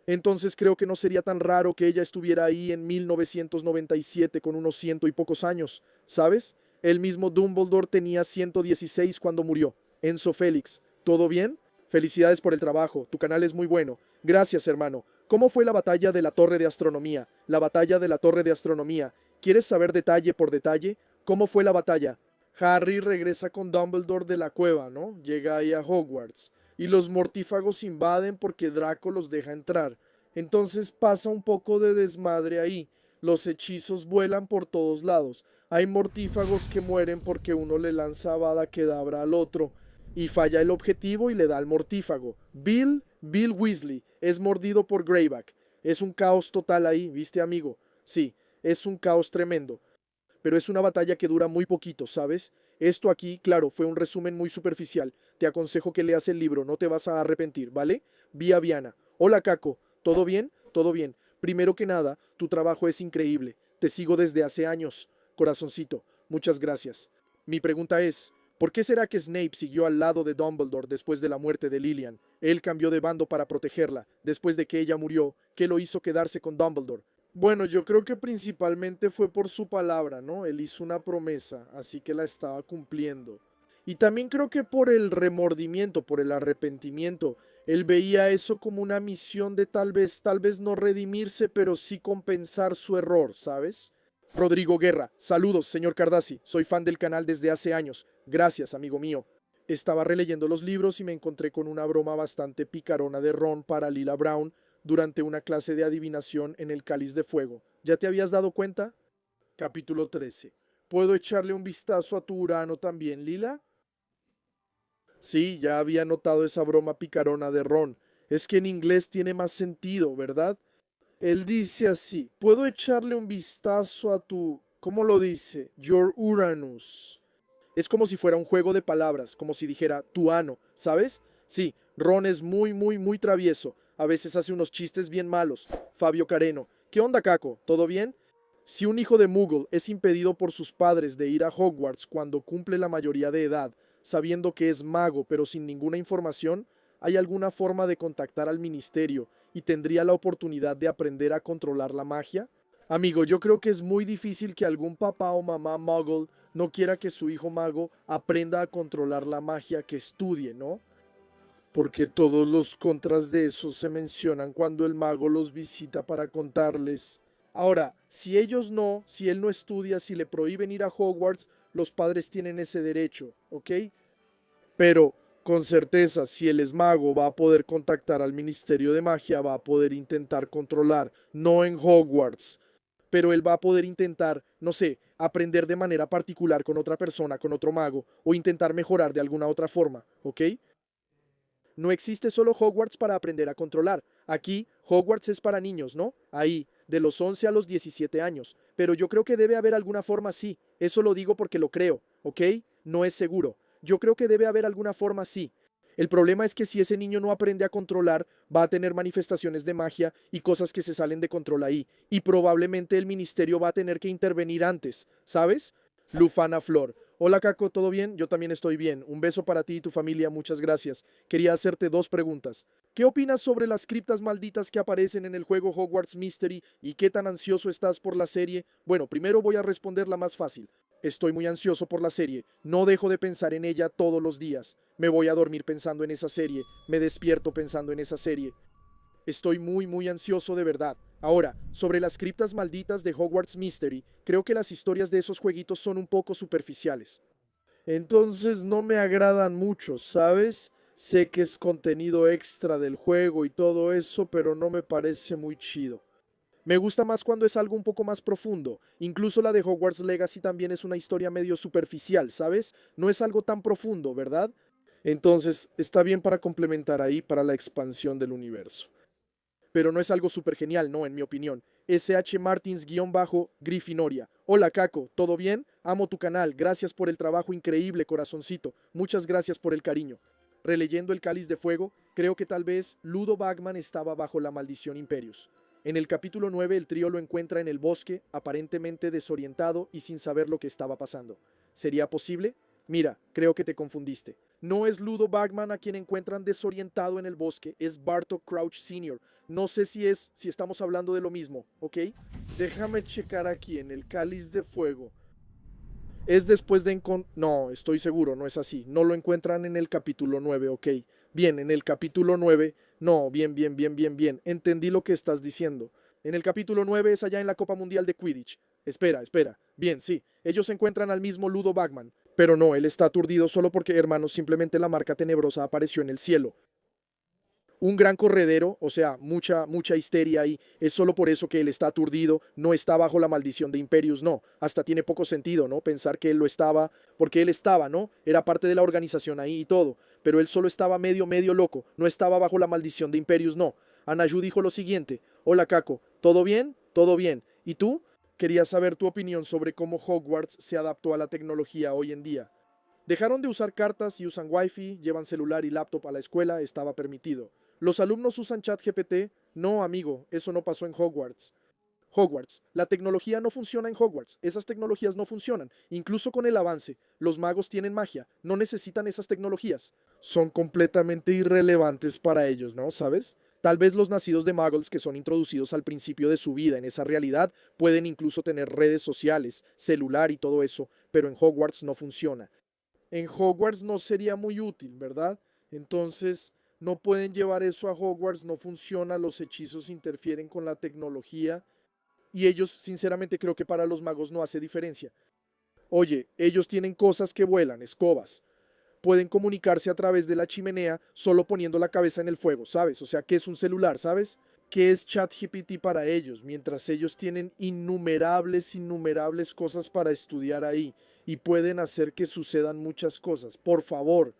Entonces creo que no sería tan raro que ella estuviera ahí en 1997 con unos ciento y pocos años, ¿sabes? El mismo Dumbledore tenía 116 cuando murió. Enzo Félix, ¿todo bien? Felicidades por el trabajo, tu canal es muy bueno. Gracias, hermano. ¿Cómo fue la batalla de la Torre de Astronomía? La batalla de la Torre de Astronomía. ¿Quieres saber detalle por detalle? ¿Cómo fue la batalla? Harry regresa con Dumbledore de la cueva, ¿no? Llega ahí a Hogwarts. Y los mortífagos invaden porque Draco los deja entrar. Entonces pasa un poco de desmadre ahí. Los hechizos vuelan por todos lados. Hay mortífagos que mueren porque uno le lanza Avada Kedavra al otro y falla el objetivo y le da al mortífago. Bill Weasley, es mordido por Greyback. Es un caos total ahí, ¿viste, amigo? Sí, es un caos tremendo. Pero es una batalla que dura muy poquito, ¿sabes? Esto aquí, claro, fue un resumen muy superficial. Te aconsejo que leas el libro, no te vas a arrepentir, ¿vale? Vía Viana. Hola, Caco. ¿Todo bien? Todo bien. Primero que nada, tu trabajo es increíble. Te sigo desde hace años. Corazoncito, muchas gracias. Mi pregunta es, ¿por qué será que Snape siguió al lado de Dumbledore después de la muerte de Lilian? Él cambió de bando para protegerla, después de que ella murió. ¿Qué lo hizo quedarse con Dumbledore? Bueno, yo creo que principalmente fue por su palabra, ¿no? Él hizo una promesa, así que la estaba cumpliendo. Y también creo que por el remordimiento, por el arrepentimiento, él veía eso como una misión de tal vez no redimirse, pero sí compensar su error, ¿sabes? Rodrigo Guerra, saludos, señor Cardassi, soy fan del canal desde hace años. Gracias, amigo mío. Estaba releyendo los libros y me encontré con una broma bastante picarona de Ron para Lila Brown durante una clase de adivinación en el Cáliz de Fuego. ¿Ya te habías dado cuenta? Capítulo 13. ¿Puedo echarle un vistazo a tu Urano también, Lila? Sí, ya había notado esa broma picarona de Ron. Es que en inglés tiene más sentido, ¿verdad? Él dice así, ¿puedo echarle un vistazo a tu... ¿Cómo lo dice? Your Uranus. Es como si fuera un juego de palabras, como si dijera tu ano, ¿sabes? Sí, Ron es muy travieso. A veces hace unos chistes bien malos. Fabio Careno, ¿qué onda, Caco? ¿Todo bien? Si un hijo de Muggle es impedido por sus padres de ir a Hogwarts cuando cumple la mayoría de edad, sabiendo que es mago pero sin ninguna información, ¿hay alguna forma de contactar al ministerio y tendría la oportunidad de aprender a controlar la magia? Amigo, yo creo que es muy difícil que algún papá o mamá Muggle no quiera que su hijo mago aprenda a controlar la magia que estudie, ¿no? Porque todos los contras de eso se mencionan cuando el mago los visita para contarles. Ahora, si él no estudia, si le prohíben ir a Hogwarts, los padres tienen ese derecho, ¿ok? Pero, con certeza, si él es mago, va a poder contactar al Ministerio de Magia, va a poder intentar controlar, no en Hogwarts, pero él va a poder intentar, no sé, aprender de manera particular con otra persona, con otro mago, o intentar mejorar de alguna otra forma, ¿ok? No existe solo Hogwarts para aprender a controlar. Aquí, Hogwarts es para niños, ¿no? Ahí, de los 11 a los 17 años. Pero yo creo que debe haber alguna forma así. Eso lo digo porque lo creo, ¿ok? No es seguro. Yo creo que debe haber alguna forma así. El problema es que si ese niño no aprende a controlar, va a tener manifestaciones de magia y cosas que se salen de control ahí. Y probablemente el ministerio va a tener que intervenir antes, ¿sabes? Lufana Flor. Hola Caco, ¿todo bien? Yo también estoy bien. Un beso para ti y tu familia, muchas gracias. Quería hacerte dos preguntas. ¿Qué opinas sobre las criptas malditas que aparecen en el juego Hogwarts Mystery y qué tan ansioso estás por la serie? Bueno, primero voy a responder la más fácil. Estoy muy ansioso por la serie. No dejo de pensar en ella todos los días. Me voy a dormir pensando en esa serie. Me despierto pensando en esa serie. Estoy muy ansioso de verdad. Ahora, sobre las criptas malditas de Hogwarts Mystery, creo que las historias de esos jueguitos son un poco superficiales. Entonces no me agradan mucho, ¿sabes? Sé que es contenido extra del juego y todo eso, pero no me parece muy chido. Me gusta más cuando es algo un poco más profundo. Incluso la de Hogwarts Legacy también es una historia medio superficial, ¿sabes? No es algo tan profundo, ¿verdad? Entonces, está bien para complementar ahí para la expansión del universo. Pero no es algo súper genial, no, en mi opinión. SH Martins-Griffinoria. Hola Caco, ¿todo bien? Amo tu canal, gracias por el trabajo increíble, corazoncito. Muchas gracias por el cariño. Releyendo el Cáliz de Fuego, creo que tal vez Ludo Bagman estaba bajo la maldición Imperius. En el capítulo 9 el trío lo encuentra en el bosque, aparentemente desorientado y sin saber lo que estaba pasando. ¿Sería posible? Mira, creo que te confundiste. No es Ludo Bagman a quien encuentran desorientado en el bosque, es Bartok Crouch Sr. No sé si estamos hablando de lo mismo, ¿ok? Déjame checar aquí en el Cáliz de Fuego. Es después de encontrar... No, estoy seguro, no es así. No lo encuentran en el capítulo 9, ok. Bien, en el capítulo 9... No, bien. Entendí lo que estás diciendo. En el capítulo 9 es allá en la Copa Mundial de Quidditch. Espera. Bien, sí. Ellos encuentran al mismo Ludo Bagman. Pero no, él está aturdido solo porque, hermanos, simplemente la marca tenebrosa apareció en el cielo. Un gran corredero, o sea, mucha histeria ahí. Es solo por eso que él está aturdido, no está bajo la maldición de Imperius, no. Hasta tiene poco sentido, ¿no? Pensar que él lo estaba, porque él estaba, ¿no? Era parte de la organización ahí y todo, pero él solo estaba medio loco, no estaba bajo la maldición de Imperius, no. Anayu dijo lo siguiente: Hola Caco, ¿todo bien? Todo bien. ¿Y tú? Quería saber tu opinión sobre cómo Hogwarts se adaptó a la tecnología hoy en día. Dejaron de usar cartas y usan Wi-Fi, llevan celular y laptop a la escuela, estaba permitido. ¿Los alumnos usan ChatGPT? No, amigo, eso no pasó en Hogwarts. Hogwarts. La tecnología no funciona en Hogwarts. Esas tecnologías no funcionan. Incluso con el avance. Los magos tienen magia. No necesitan esas tecnologías. Son completamente irrelevantes para ellos, ¿no? ¿Sabes? Tal vez los nacidos de muggles que son introducidos al principio de su vida en esa realidad pueden incluso tener redes sociales, celular y todo eso, pero en Hogwarts no funciona. En Hogwarts no sería muy útil, ¿verdad? Entonces, no pueden llevar eso a Hogwarts, no funciona, los hechizos interfieren con la tecnología Y ellos, sinceramente, creo que para los magos no hace diferencia. Oye, ellos tienen cosas que vuelan, escobas. Pueden comunicarse a través de la chimenea solo poniendo la cabeza en el fuego, ¿sabes? O sea, ¿qué es un celular, sabes? ¿Qué es ChatGPT para ellos? Mientras ellos tienen innumerables cosas para estudiar ahí y pueden hacer que sucedan muchas cosas. Por favor,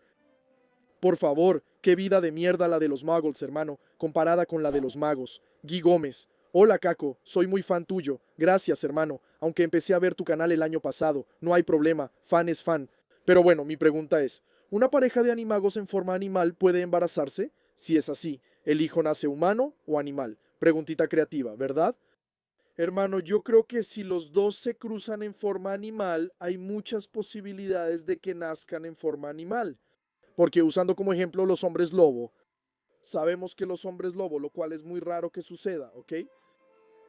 qué vida de mierda la de los muggles, hermano, comparada con la de los magos. Guy Gómez. Hola, Caco, soy muy fan tuyo. Gracias, hermano. Aunque empecé a ver tu canal el año pasado. No hay problema, fan es fan. Pero bueno, mi pregunta es, ¿una pareja de animagos en forma animal puede embarazarse? Si es así, ¿el hijo nace humano o animal? Preguntita creativa, ¿verdad? Hermano, yo creo que si los dos se cruzan en forma animal, hay muchas posibilidades de que nazcan en forma animal. Porque usando como ejemplo los hombres lobo, sabemos que los hombres lobo, lo cual es muy raro que suceda, ¿ok?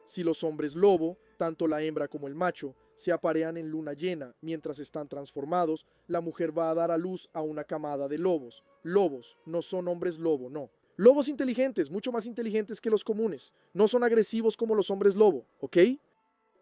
Si los hombres lobo, tanto la hembra como el macho, se aparean en luna llena mientras están transformados, la mujer va a dar a luz a una camada de lobos. Lobos, no son hombres lobo, no. Lobos inteligentes, mucho más inteligentes que los comunes. No son agresivos como los hombres lobo, ¿ok?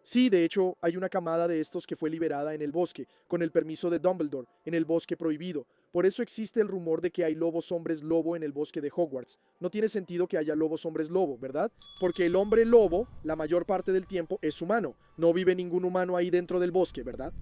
Sí, de hecho, hay una camada de estos que fue liberada en el bosque, con el permiso de Dumbledore, en el bosque prohibido. Por eso existe el rumor de que hay lobos hombres lobo en el bosque de Hogwarts. No tiene sentido que haya lobos hombres lobo, ¿verdad? Porque el hombre lobo, la mayor parte del tiempo, es humano. No vive ningún humano ahí dentro del bosque, ¿verdad?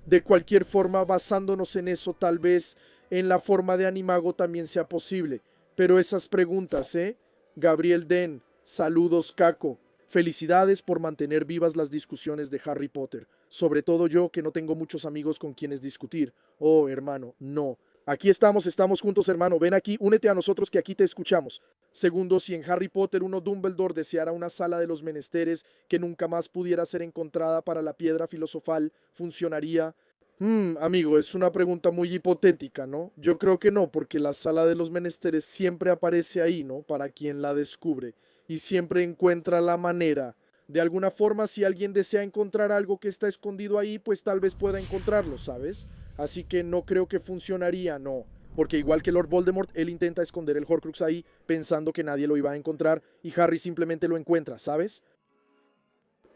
De cualquier forma, basándonos en eso, tal vez en la forma de animago también sea posible. Pero esas preguntas, ¿eh? Gabriel Den, saludos, Caco. Felicidades por mantener vivas las discusiones de Harry Potter, sobre todo yo que no tengo muchos amigos con quienes discutir. Oh, hermano, no. Aquí estamos juntos, hermano. Ven aquí, únete a nosotros que aquí te escuchamos. Segundo, si en Harry Potter uno Dumbledore deseara una sala de los menesteres que nunca más pudiera ser encontrada para la piedra filosofal, ¿funcionaría? Amigo, es una pregunta muy hipotética, ¿no? Yo creo que no, porque la sala de los menesteres siempre aparece ahí, ¿no? Para quien la descubre y siempre encuentra la manera. De alguna forma, si alguien desea encontrar algo que está escondido ahí, pues tal vez pueda encontrarlo, ¿sabes? Así que no creo que funcionaría, no. Porque igual que Lord Voldemort, él intenta esconder el Horcrux ahí pensando que nadie lo iba a encontrar y Harry simplemente lo encuentra, ¿sabes?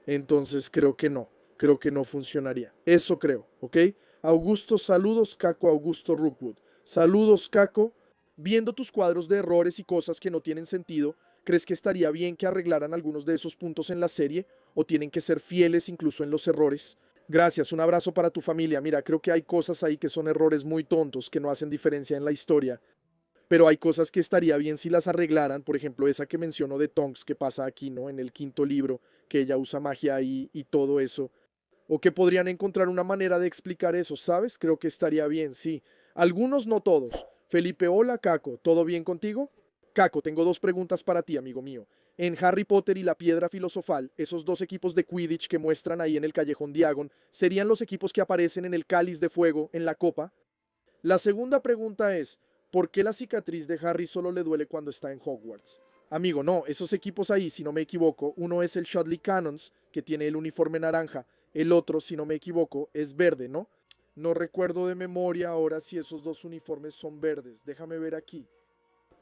Entonces creo que no funcionaría. Eso creo, ¿ok? Augusto, saludos, Caco Augusto Rookwood. Saludos, Caco. Viendo tus cuadros de errores y cosas que no tienen sentido, ¿crees que estaría bien que arreglaran algunos de esos puntos en la serie? ¿O tienen que ser fieles incluso en los errores? Gracias, un abrazo para tu familia. Mira, creo que hay cosas ahí que son errores muy tontos, que no hacen diferencia en la historia. Pero hay cosas que estaría bien si las arreglaran, por ejemplo, esa que menciono de Tonks que pasa aquí, ¿no? En el quinto libro, que ella usa magia ahí y todo eso. O que podrían encontrar una manera de explicar eso, ¿sabes? Creo que estaría bien, sí. Algunos, no todos. Felipe, hola, Caco, ¿todo bien contigo? Caco, tengo dos preguntas para ti, amigo mío. En Harry Potter y la Piedra Filosofal, esos dos equipos de Quidditch que muestran ahí en el Callejón Diagon, ¿serían los equipos que aparecen en el Cáliz de Fuego, en la copa? La segunda pregunta es, ¿por qué la cicatriz de Harry solo le duele cuando está en Hogwarts? Amigo, no, esos equipos ahí, si no me equivoco, uno es el Shotley Cannons, que tiene el uniforme naranja, el otro, si no me equivoco, es verde, ¿no? No recuerdo de memoria ahora si esos dos uniformes son verdes, déjame ver aquí.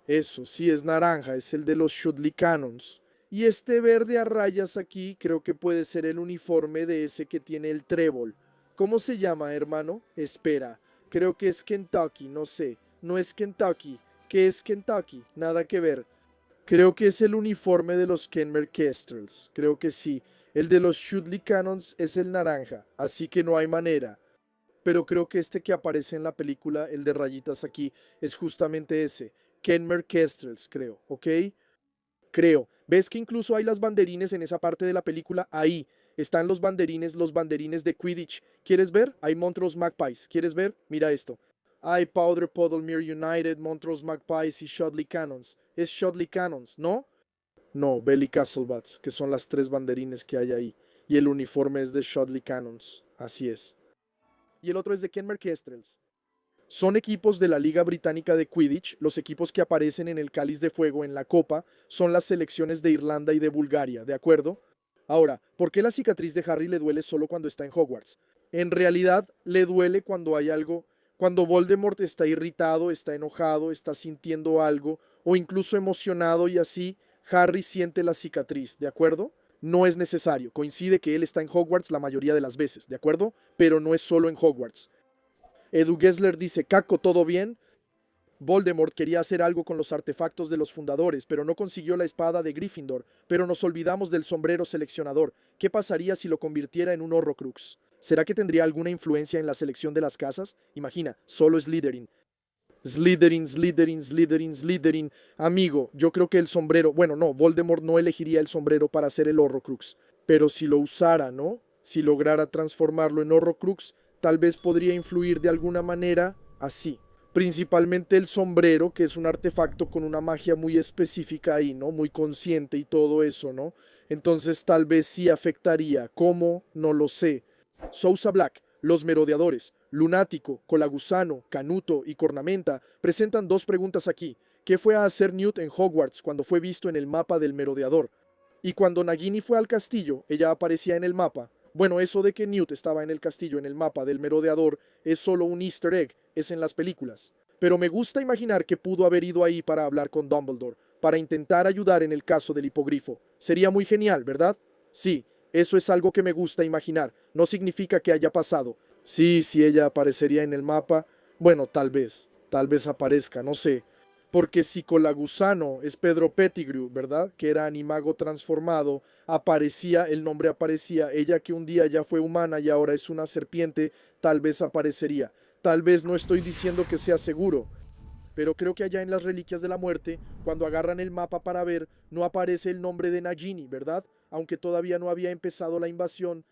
Eso, sí, es naranja, es el de los Shotley Cannons. Y este verde a rayas aquí creo que puede ser el uniforme de ese que tiene el trébol. ¿Cómo se llama, hermano? Espera, creo que es Kentucky, no sé. No es Kentucky. ¿Qué es Kentucky? Nada que ver. Creo que es el uniforme de los Kenmer Kestrels. Creo que sí. El de los Shotley Cannons es el naranja, así que no hay manera. Pero creo que este que aparece en la película, el de rayitas aquí, es justamente ese. Kenmer Kestrels, creo, ¿ok? Creo. ¿Ves que incluso hay las banderines en esa parte de la película? Ahí están los banderines de Quidditch. ¿Quieres ver? Hay Montrose Magpies. ¿Quieres ver? Mira esto. Hay Powder Puddlemere United, Montrose Magpies y Shotley Cannons. Es Shotley Cannons, ¿no? No, Belly Castlebats, que son las tres banderines que hay ahí. Y el uniforme es de Shotley Cannons. Así es. Y el otro es de Kenmer Kestrels. Son equipos de la Liga Británica de Quidditch, los equipos que aparecen en el Cáliz de Fuego en la Copa son las selecciones de Irlanda y de Bulgaria, ¿de acuerdo? Ahora, ¿por qué la cicatriz de Harry le duele solo cuando está en Hogwarts? En realidad le duele cuando hay algo, cuando Voldemort está irritado, está enojado, está sintiendo algo o incluso emocionado y así Harry siente la cicatriz, ¿de acuerdo? No es necesario. Coincide que él está en Hogwarts la mayoría de las veces, ¿de acuerdo? Pero no es solo en Hogwarts. Edu Gessler dice, Caco, ¿todo bien? Voldemort quería hacer algo con los artefactos de los fundadores, pero no consiguió la espada de Gryffindor, pero nos olvidamos del sombrero seleccionador. ¿Qué pasaría si lo convirtiera en un Horrocrux? ¿Será que tendría alguna influencia en la selección de las casas? Imagina, solo Slytherin. Slytherin, Slytherin, Slytherin, Slytherin. Amigo, yo creo que el sombrero... Bueno, no, Voldemort no elegiría el sombrero para hacer el Horrocrux. Pero si lo usara, ¿no? Si lograra transformarlo en Horrocrux, tal vez podría influir de alguna manera así. Principalmente el sombrero, que es un artefacto con una magia muy específica ahí, ¿no? Muy consciente y todo eso, ¿no? Entonces tal vez sí afectaría. ¿Cómo? No lo sé. Sousa Black, los merodeadores, Lunático, Colagusano, Canuto y Cornamenta presentan dos preguntas aquí. ¿Qué fue a hacer Newt en Hogwarts cuando fue visto en el mapa del merodeador? Y cuando Nagini fue al castillo, ella aparecía en el mapa. Bueno, eso de que Newt estaba en el castillo en el mapa del merodeador es solo un easter egg, es en las películas. Pero me gusta imaginar que pudo haber ido ahí para hablar con Dumbledore, para intentar ayudar en el caso del hipogrifo. Sería muy genial, ¿verdad? Sí, eso es algo que me gusta imaginar. No significa que haya pasado. Sí, si ella aparecería en el mapa, bueno, tal vez aparezca, no sé. Porque si Colagusano es Pedro Pettigrew, ¿verdad? Que era animago transformado, aparecía, el nombre aparecía, ella que un día ya fue humana y ahora es una serpiente, tal vez aparecería. Tal vez no estoy diciendo que sea seguro, pero creo que allá en las Reliquias de la Muerte, cuando agarran el mapa para ver, no aparece el nombre de Nagini, ¿verdad? Aunque todavía no había empezado la invasión.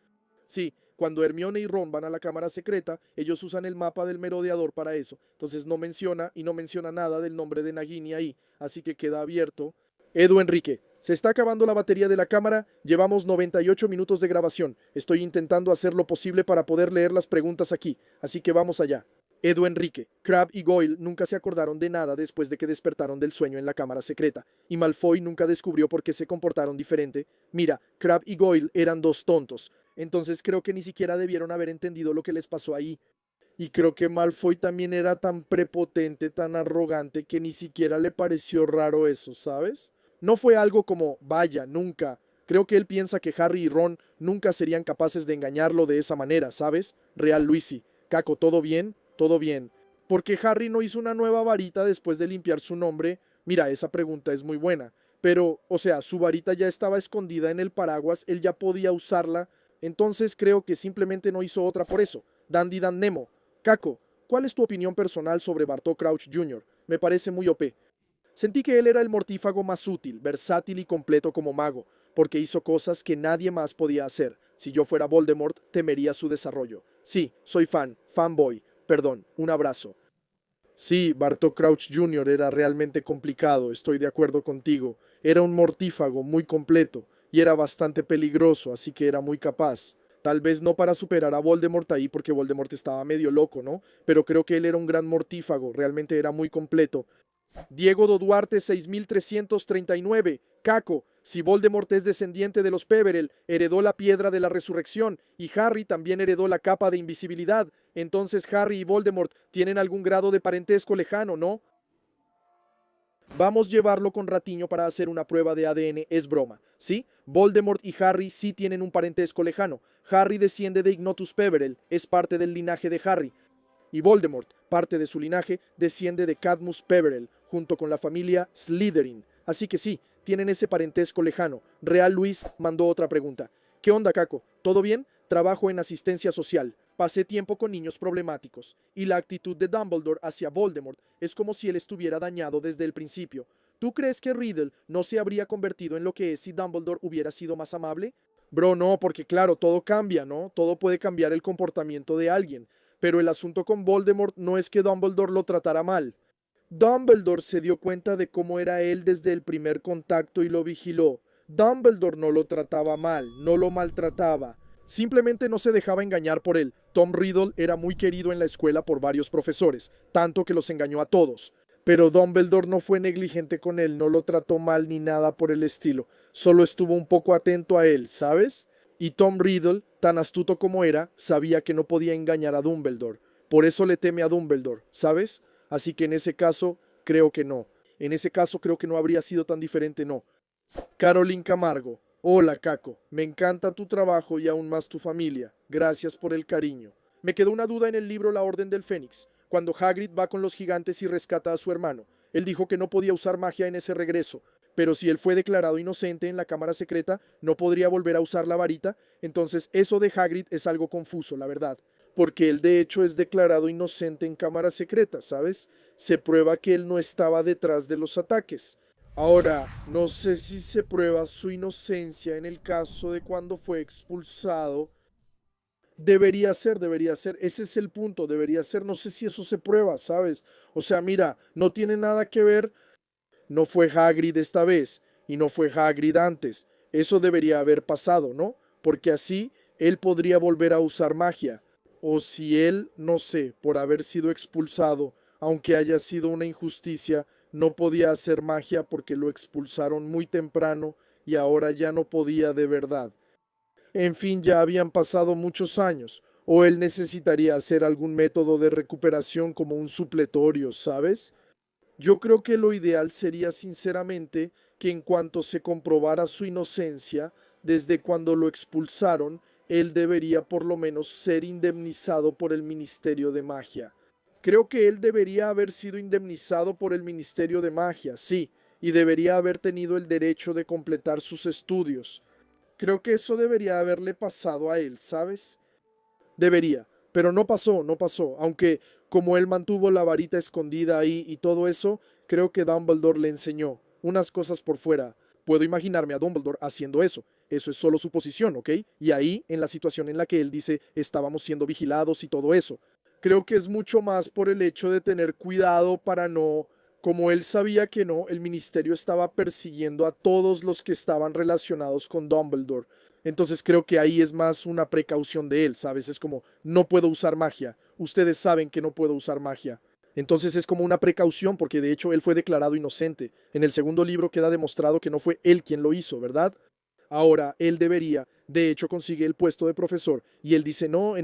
Sí, cuando Hermione y Ron van a la cámara secreta, ellos usan el mapa del merodeador para eso. Entonces no menciona y no menciona nada del nombre de Nagini ahí, así que queda abierto. Edu Enrique, se está acabando la batería de la cámara, llevamos 98 minutos de grabación. Estoy intentando hacer lo posible para poder leer las preguntas aquí, así que vamos allá. Edu Enrique, Crabbe y Goyle nunca se acordaron de nada después de que despertaron del sueño en la cámara secreta, y Malfoy nunca descubrió por qué se comportaron diferente. Mira, Crabbe y Goyle eran dos tontos, entonces creo que ni siquiera debieron haber entendido lo que les pasó ahí. Y creo que Malfoy también era tan prepotente, tan arrogante, que ni siquiera le pareció raro eso, ¿sabes? No fue algo como, vaya, nunca. Creo que él piensa que Harry y Ron nunca serían capaces de engañarlo de esa manera, ¿sabes? Real Luisi. Caco, ¿todo bien? Todo bien. ¿Por qué Harry no hizo una nueva varita después de limpiar su nombre? Mira, esa pregunta es muy buena. Pero, o sea, su varita ya estaba escondida en el paraguas, él ya podía usarla. Entonces creo que simplemente no hizo otra por eso. Dandy Dan Nemo. Caco, ¿cuál es tu opinión personal sobre Bartó Crouch Jr.? Me parece muy OP. Sentí que él era el mortífago más útil, versátil y completo como mago, porque hizo cosas que nadie más podía hacer. Si yo fuera Voldemort, temería su desarrollo. Sí, soy fanboy. Perdón, un abrazo. Sí, Bartó Crouch Jr. era realmente complicado, estoy de acuerdo contigo. Era un mortífago muy completo y era bastante peligroso, así que era muy capaz. Tal vez no para superar a Voldemort ahí porque Voldemort estaba medio loco, ¿no? Pero creo que él era un gran mortífago, realmente era muy completo. Diego Duarte 6339. Caco, si Voldemort es descendiente de los Peverell, heredó la piedra de la resurrección y Harry también heredó la capa de invisibilidad. Entonces Harry y Voldemort tienen algún grado de parentesco lejano, ¿no? Vamos a llevarlo con Ratiño para hacer una prueba de ADN, es broma, ¿sí? Voldemort y Harry sí tienen un parentesco lejano. Harry desciende de Ignotus Peverell, es parte del linaje de Harry. Y Voldemort, parte de su linaje, desciende de Cadmus Peverell, junto con la familia Slytherin. Así que sí, tienen ese parentesco lejano. Real Luis mandó otra pregunta. ¿Qué onda, Caco? ¿Todo bien? Trabajo en asistencia social. Pasé tiempo con niños problemáticos. Y la actitud de Dumbledore hacia Voldemort es como si él estuviera dañado desde el principio. ¿Tú crees que Riddle no se habría convertido en lo que es si Dumbledore hubiera sido más amable? Bro, no, porque claro, todo cambia, ¿no? Todo puede cambiar el comportamiento de alguien. Pero el asunto con Voldemort no es que Dumbledore lo tratara mal. Dumbledore se dio cuenta de cómo era él desde el primer contacto y lo vigiló. Dumbledore no lo trataba mal, no lo maltrataba. Simplemente no se dejaba engañar por él. Tom Riddle era muy querido en la escuela por varios profesores, tanto que los engañó a todos. Pero Dumbledore no fue negligente con él, no lo trató mal ni nada por el estilo. Solo estuvo un poco atento a él, ¿sabes? Y Tom Riddle, tan astuto como era, sabía que no podía engañar a Dumbledore. Por eso le teme a Dumbledore, ¿sabes? Así que en ese caso, creo que no. En ese caso creo que no habría sido tan diferente, no. Caroline Camargo. Hola, Caco. Me encanta tu trabajo y aún más tu familia. Gracias por el cariño. Me quedó una duda en el libro La Orden del Fénix, cuando Hagrid va con los gigantes y rescata a su hermano. Él dijo que no podía usar magia en ese regreso, pero si él fue declarado inocente en la cámara secreta, no podría volver a usar la varita. Entonces eso de Hagrid es algo confuso, la verdad, porque él de hecho es declarado inocente en cámara secreta, ¿sabes? Se prueba que él no estaba detrás de los ataques. Ahora, no sé si se prueba su inocencia en el caso de cuando fue expulsado. Debería ser, debería ser. Ese es el punto, debería ser. No sé si eso se prueba, ¿sabes? O sea, mira, no tiene nada que ver. No fue Hagrid esta vez y no fue Hagrid antes. Eso debería haber pasado, ¿no? Porque así él podría volver a usar magia. O si él, no sé, por haber sido expulsado, aunque haya sido una injusticia, no podía hacer magia porque lo expulsaron muy temprano y ahora ya no podía de verdad. En fin, ya habían pasado muchos años, o él necesitaría hacer algún método de recuperación como un supletorio, ¿sabes? Yo creo que lo ideal sería sinceramente que en cuanto se comprobara su inocencia, desde cuando lo expulsaron, él debería por lo menos ser indemnizado por el Ministerio de Magia. Creo que él debería haber sido indemnizado por el Ministerio de Magia, sí, y debería haber tenido el derecho de completar sus estudios. Creo que eso debería haberle pasado a él, ¿sabes? Debería, pero no pasó, no pasó, aunque como él mantuvo la varita escondida ahí y todo eso, creo que Dumbledore le enseñó unas cosas por fuera. Puedo imaginarme a Dumbledore haciendo eso. Eso es solo suposición, ¿ok? Y ahí, en la situación en la que él dice estábamos siendo vigilados y todo eso. Creo que es mucho más por el hecho de tener cuidado para no, como él sabía que no, el ministerio estaba persiguiendo a todos los que estaban relacionados con Dumbledore. Entonces creo que ahí es más una precaución de él, ¿sabes? Es como, no puedo usar magia. Ustedes saben que no puedo usar magia. Entonces es como una precaución porque de hecho él fue declarado inocente. En el segundo libro queda demostrado que no fue él quien lo hizo, ¿verdad? Ahora él debería, de hecho consigue el puesto de profesor y él dice no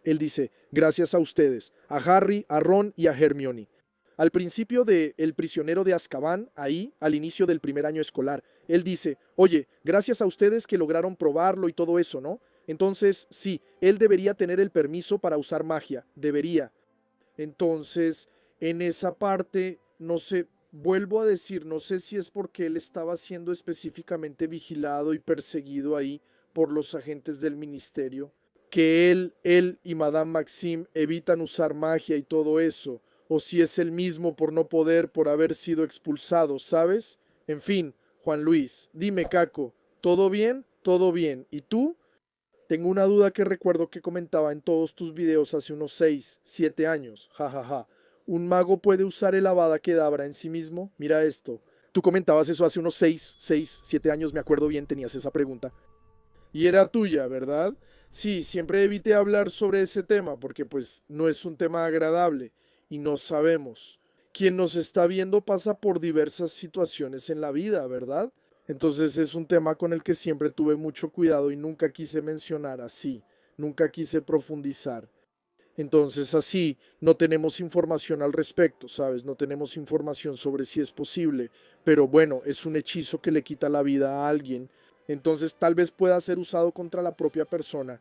él dice, gracias a ustedes, a Harry, a Ron y a Hermione. Al principio de El prisionero de Azkaban, ahí, al inicio del primer año escolar, él dice, oye, gracias a ustedes que lograron probarlo y todo eso, ¿no? Entonces, sí, él debería tener el permiso para usar magia, debería. Entonces, en esa parte, no sé, vuelvo a decir, no sé si es porque él estaba siendo específicamente vigilado y perseguido ahí por los agentes del ministerio, que él y Madame Maxime evitan usar magia y todo eso, o si es el mismo por no poder, por haber sido expulsado, ¿sabes? En fin, Juan Luis, dime, Caco, ¿todo bien? ¿Todo bien? ¿Y tú? Tengo una duda que recuerdo que comentaba en todos tus videos hace unos 6, 7 años. Ja, ja, ja. ¿Un mago puede usar el Avada Kedavra en sí mismo? Mira esto. Tú comentabas eso hace unos 7 años, me acuerdo bien, tenías esa pregunta. Y era tuya, ¿verdad? Sí, siempre evité hablar sobre ese tema porque pues no es un tema agradable y no sabemos. Quien nos está viendo pasa por diversas situaciones en la vida, ¿verdad? Entonces es un tema con el que siempre tuve mucho cuidado y nunca quise mencionar así, nunca quise profundizar. Entonces así no tenemos información al respecto, ¿sabes? No tenemos información sobre si es posible, pero bueno, es un hechizo que le quita la vida a alguien, entonces tal vez pueda ser usado contra la propia persona.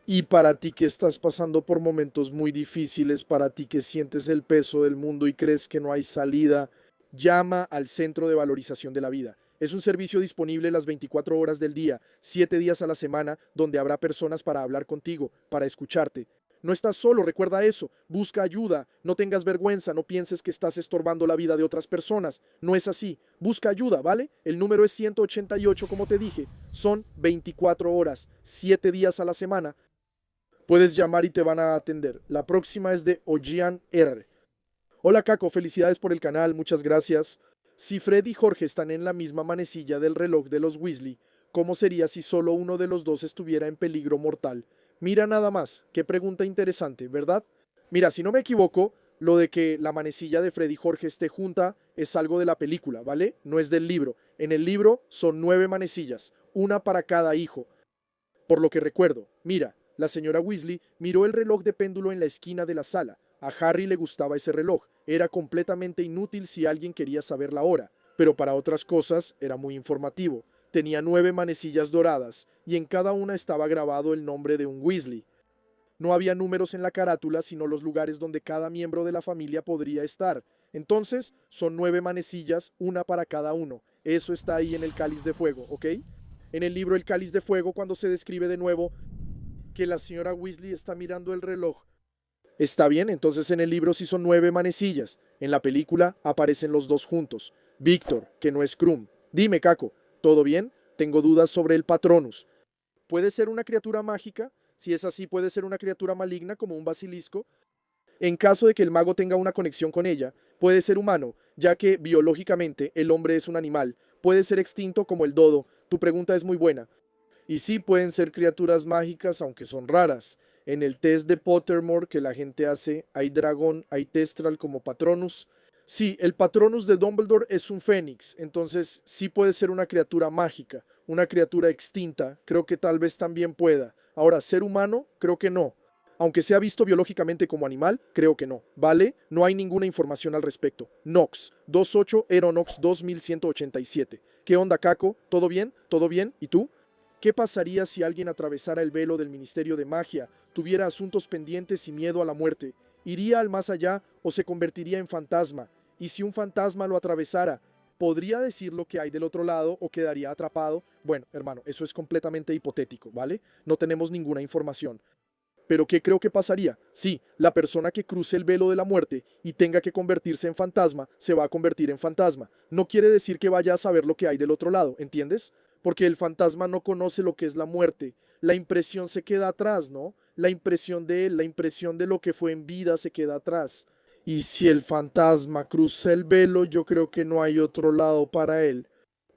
Y para ti que estás pasando por momentos muy difíciles, para ti que sientes el peso del mundo y crees que no hay salida, llama al Centro de Valorización de la Vida. Es un servicio disponible las 24 horas del día, 7 días a la semana, donde habrá personas para hablar contigo, para escucharte. No estás solo, recuerda eso. Busca ayuda, no tengas vergüenza, no pienses que estás estorbando la vida de otras personas. No es así. Busca ayuda, ¿vale? El número es 188, como te dije. Son 24 horas, 7 días a la semana. Puedes llamar y te van a atender. La próxima es de Ojian R. Hola Caco, felicidades por el canal, muchas gracias. Si Fred y Jorge están en la misma manecilla del reloj de los Weasley, ¿cómo sería si solo uno de los dos estuviera en peligro mortal? Mira nada más, qué pregunta interesante, ¿verdad? Mira, si no me equivoco, lo de que la manecilla de Fred y Jorge esté junta es algo de la película, ¿vale? No es del libro. En el libro son 9 manecillas, una para cada hijo. Por lo que recuerdo, mira, la señora Weasley miró el reloj de péndulo en la esquina de la sala. A Harry le gustaba ese reloj. Era completamente inútil si alguien quería saber la hora, pero para otras cosas era muy informativo. Tenía 9 manecillas doradas, y en cada una estaba grabado el nombre de un Weasley. No había números en la carátula, sino los lugares donde cada miembro de la familia podría estar. Entonces, son 9 manecillas, una para cada uno. Eso está ahí en el Cáliz de Fuego, ¿ok? En el libro El Cáliz de Fuego, cuando se describe de nuevo que la señora Weasley está mirando el reloj. Está bien, entonces en el libro sí son 9 manecillas. En la película aparecen los dos juntos. Víctor, que no es Krum. Dime, Caco, ¿todo bien? Tengo dudas sobre el Patronus. ¿Puede ser una criatura mágica? Si es así, puede ser una criatura maligna como un basilisco. En caso de que el mago tenga una conexión con ella, puede ser humano, ya que biológicamente el hombre es un animal. Puede ser extinto como el dodo. Tu pregunta es muy buena. Y sí pueden ser criaturas mágicas, aunque son raras. En el test de Pottermore que la gente hace, hay dragón, hay Testral como Patronus. Sí, el Patronus de Dumbledore es un fénix, entonces sí puede ser una criatura mágica, una criatura extinta, creo que tal vez también pueda. Ahora, ser humano, creo que no. Aunque sea visto biológicamente como animal, creo que no. ¿Vale? No hay ninguna información al respecto. Nox, 28 Aeronox 2187. ¿Qué onda, Caco? ¿Todo bien? ¿Todo bien? ¿Y tú? ¿Qué pasaría si alguien atravesara el velo del Ministerio de Magia, tuviera asuntos pendientes y miedo a la muerte? ¿Iría al más allá o se convertiría en fantasma? Y si un fantasma lo atravesara, ¿podría decir lo que hay del otro lado o quedaría atrapado? Bueno, hermano, eso es completamente hipotético, ¿vale? No tenemos ninguna información. Pero ¿qué creo que pasaría? Sí, la persona que cruce el velo de la muerte y tenga que convertirse en fantasma, se va a convertir en fantasma. No quiere decir que vaya a saber lo que hay del otro lado, ¿entiendes? Porque el fantasma no conoce lo que es la muerte. La impresión se queda atrás, ¿no? La impresión de él, la impresión de lo que fue en vida se queda atrás. Y si el fantasma cruza el velo, yo creo que no hay otro lado para él.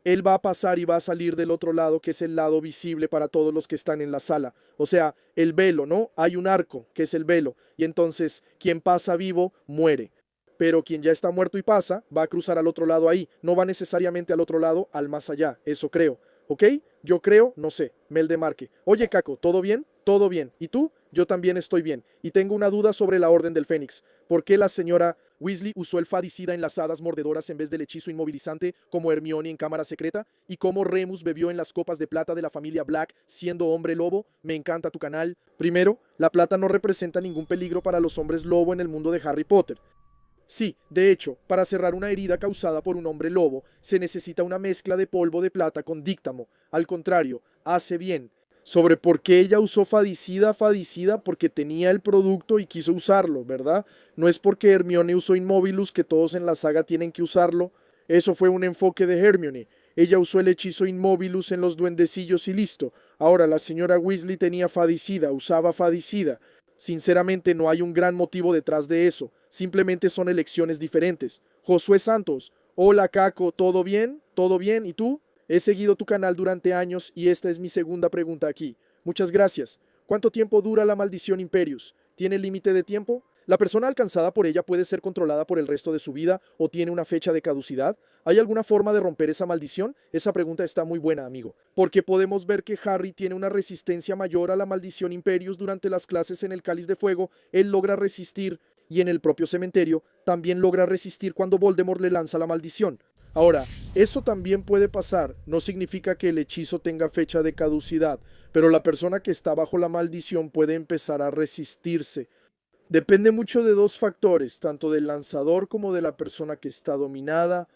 Él va a pasar y va a salir del otro lado, que es el lado visible para todos los que están en la sala. O sea, el velo, ¿no? Hay un arco, que es el velo. Y entonces, quien pasa vivo, muere. Pero quien ya está muerto y pasa, va a cruzar al otro lado ahí. No va necesariamente al otro lado, al más allá. Eso creo. ¿Ok? Yo creo, no sé. Mel de Marque. Oye, Caco, ¿todo bien? Todo bien. ¿Y tú? Yo también estoy bien. Y tengo una duda sobre la Orden del Fénix. ¿Por qué la señora Weasley usó el fadicida en las hadas mordedoras en vez del hechizo inmovilizante como Hermione en Cámara Secreta? ¿Y cómo Remus bebió en las copas de plata de la familia Black siendo hombre lobo? Me encanta tu canal. Primero, la plata no representa ningún peligro para los hombres lobo en el mundo de Harry Potter. Sí, de hecho, para cerrar una herida causada por un hombre lobo, se necesita una mezcla de polvo de plata con díctamo. Al contrario, hace bien. Sobre por qué ella usó fadicida, porque tenía el producto y quiso usarlo, ¿verdad? No es porque Hermione usó Inmobilus que todos en la saga tienen que usarlo. Eso fue un enfoque de Hermione. Ella usó el hechizo Inmobilus en los duendecillos y listo. Ahora la señora Weasley tenía fadicida, usaba fadicida. Sinceramente no hay un gran motivo detrás de eso, simplemente son elecciones diferentes. Josué Santos, hola Caco, ¿todo bien? ¿Todo bien? ¿Y tú? He seguido tu canal durante años y esta es mi segunda pregunta aquí. Muchas gracias. ¿Cuánto tiempo dura la maldición Imperius? ¿Tiene límite de tiempo? ¿La persona alcanzada por ella puede ser controlada por el resto de su vida o tiene una fecha de caducidad? ¿Hay alguna forma de romper esa maldición? Esa pregunta está muy buena, amigo, porque podemos ver que Harry tiene una resistencia mayor a la maldición Imperius durante las clases en el Cáliz de Fuego. Él logra resistir y en el propio cementerio también logra resistir cuando Voldemort le lanza la maldición. Ahora, eso también puede pasar, no significa que el hechizo tenga fecha de caducidad, pero la persona que está bajo la maldición puede empezar a resistirse. Depende mucho de dos factores, tanto del lanzador como de la persona que está dominada.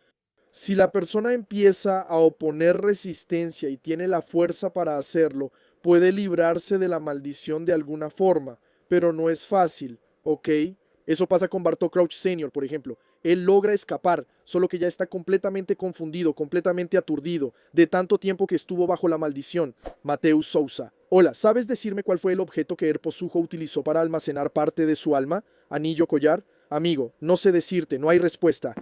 Si la persona empieza a oponer resistencia y tiene la fuerza para hacerlo, puede librarse de la maldición de alguna forma, pero no es fácil, ¿ok? Eso pasa con Bartó Crouch Sr., por ejemplo. Él logra escapar, solo que ya está completamente confundido, completamente aturdido, de tanto tiempo que estuvo bajo la maldición. Mateus Sousa. Hola, ¿sabes decirme cuál fue el objeto que Herposujo utilizó para almacenar parte de su alma? ¿Anillo, collar? Amigo, no sé decirte, no hay respuesta.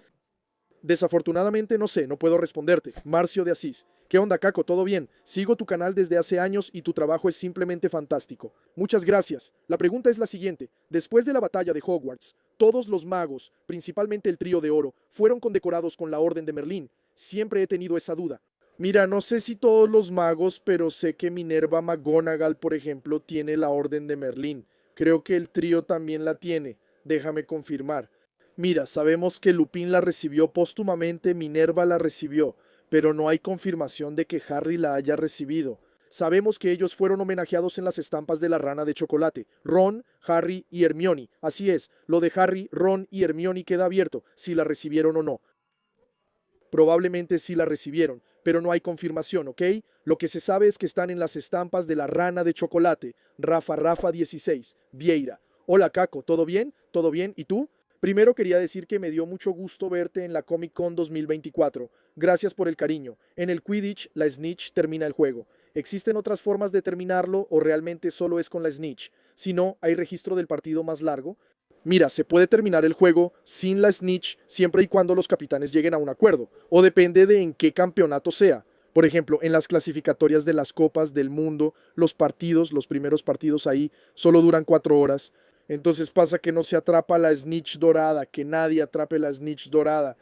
Desafortunadamente no sé, no puedo responderte. Marcio de Asís. ¿Qué onda, Caco? ¿Todo bien? Sigo tu canal desde hace años y tu trabajo es simplemente fantástico. Muchas gracias. La pregunta es la siguiente. Después de la batalla de Hogwarts, todos los magos, principalmente el trío de oro, fueron condecorados con la Orden de Merlín. Siempre he tenido esa duda. Mira, no sé si todos los magos, pero sé que Minerva McGonagall, por ejemplo, tiene la Orden de Merlín. Creo que el trío también la tiene. Déjame confirmar. Mira, sabemos que Lupin la recibió póstumamente, Minerva la recibió, pero no hay confirmación de que Harry la haya recibido. Sabemos que ellos fueron homenajeados en las estampas de la rana de chocolate, Ron, Harry y Hermione. Así es, lo de Harry, Ron y Hermione queda abierto, si la recibieron o no. Probablemente sí la recibieron, pero no hay confirmación, ¿ok? Lo que se sabe es que están en las estampas de la rana de chocolate, Rafa 16, Vieira. Hola Caco, ¿todo bien? ¿Todo bien? ¿Y tú? Primero quería decir que me dio mucho gusto verte en la Comic Con 2024. Gracias por el cariño. En el Quidditch, la Snitch termina el juego. ¿Existen otras formas de terminarlo o realmente solo es con la Snitch? Si no, ¿hay registro del partido más largo? Mira, se puede terminar el juego sin la Snitch siempre y cuando los capitanes lleguen a un acuerdo, o depende de en qué campeonato sea. Por ejemplo, en las clasificatorias de las copas del mundo, los partidos, los primeros partidos ahí, solo duran 4 horas. Entonces pasa que no se atrapa la Snitch dorada, que nadie atrape la Snitch dorada.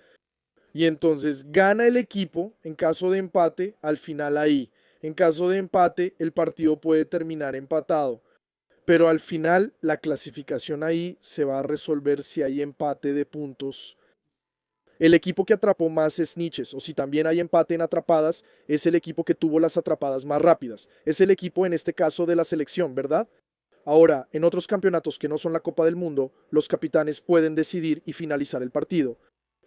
Y entonces gana el equipo en caso de empate al final ahí. En caso de empate, el partido puede terminar empatado. Pero al final la clasificación ahí se va a resolver si hay empate de puntos. El equipo que atrapó más snitches, o si también hay empate en atrapadas, es el equipo que tuvo las atrapadas más rápidas. Es el equipo en este caso de la selección, ¿verdad? Ahora, en otros campeonatos que no son la Copa del Mundo, los capitanes pueden decidir y finalizar el partido.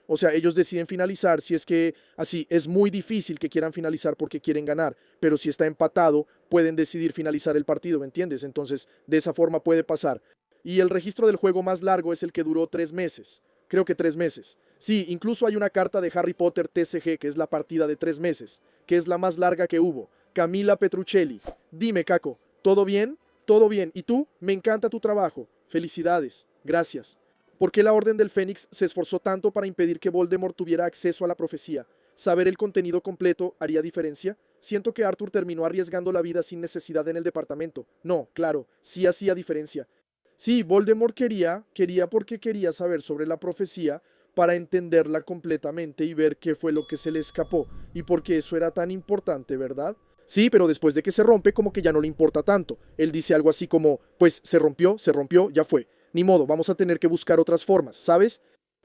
O sea, ellos deciden finalizar si es que así es muy difícil que quieran finalizar porque quieren ganar, pero si está empatado, pueden decidir finalizar el partido, ¿me entiendes? Entonces, de esa forma puede pasar. Y el registro del juego más largo es el que duró 3 meses. Creo que 3 meses. Sí, incluso hay una carta de Harry Potter TCG que es la partida de 3 meses, que es la más larga que hubo. Camila Petruccelli. Dime, Caco, ¿todo bien? Todo bien. ¿Y tú? Me encanta tu trabajo. Felicidades. Gracias. ¿Por qué la Orden del Fénix se esforzó tanto para impedir que Voldemort tuviera acceso a la profecía? ¿Saber el contenido completo haría diferencia? Siento que Arthur terminó arriesgando la vida sin necesidad en el departamento. No, claro, sí hacía diferencia. Sí, Voldemort quería porque quería saber sobre la profecía para entenderla completamente y ver qué fue lo que se le escapó y por qué eso era tan importante, ¿verdad? Sí, pero después de que se rompe, como que ya no le importa tanto. Él dice algo así como, pues se rompió, ya fue. Ni modo, vamos a tener que buscar otras formas, ¿sabes?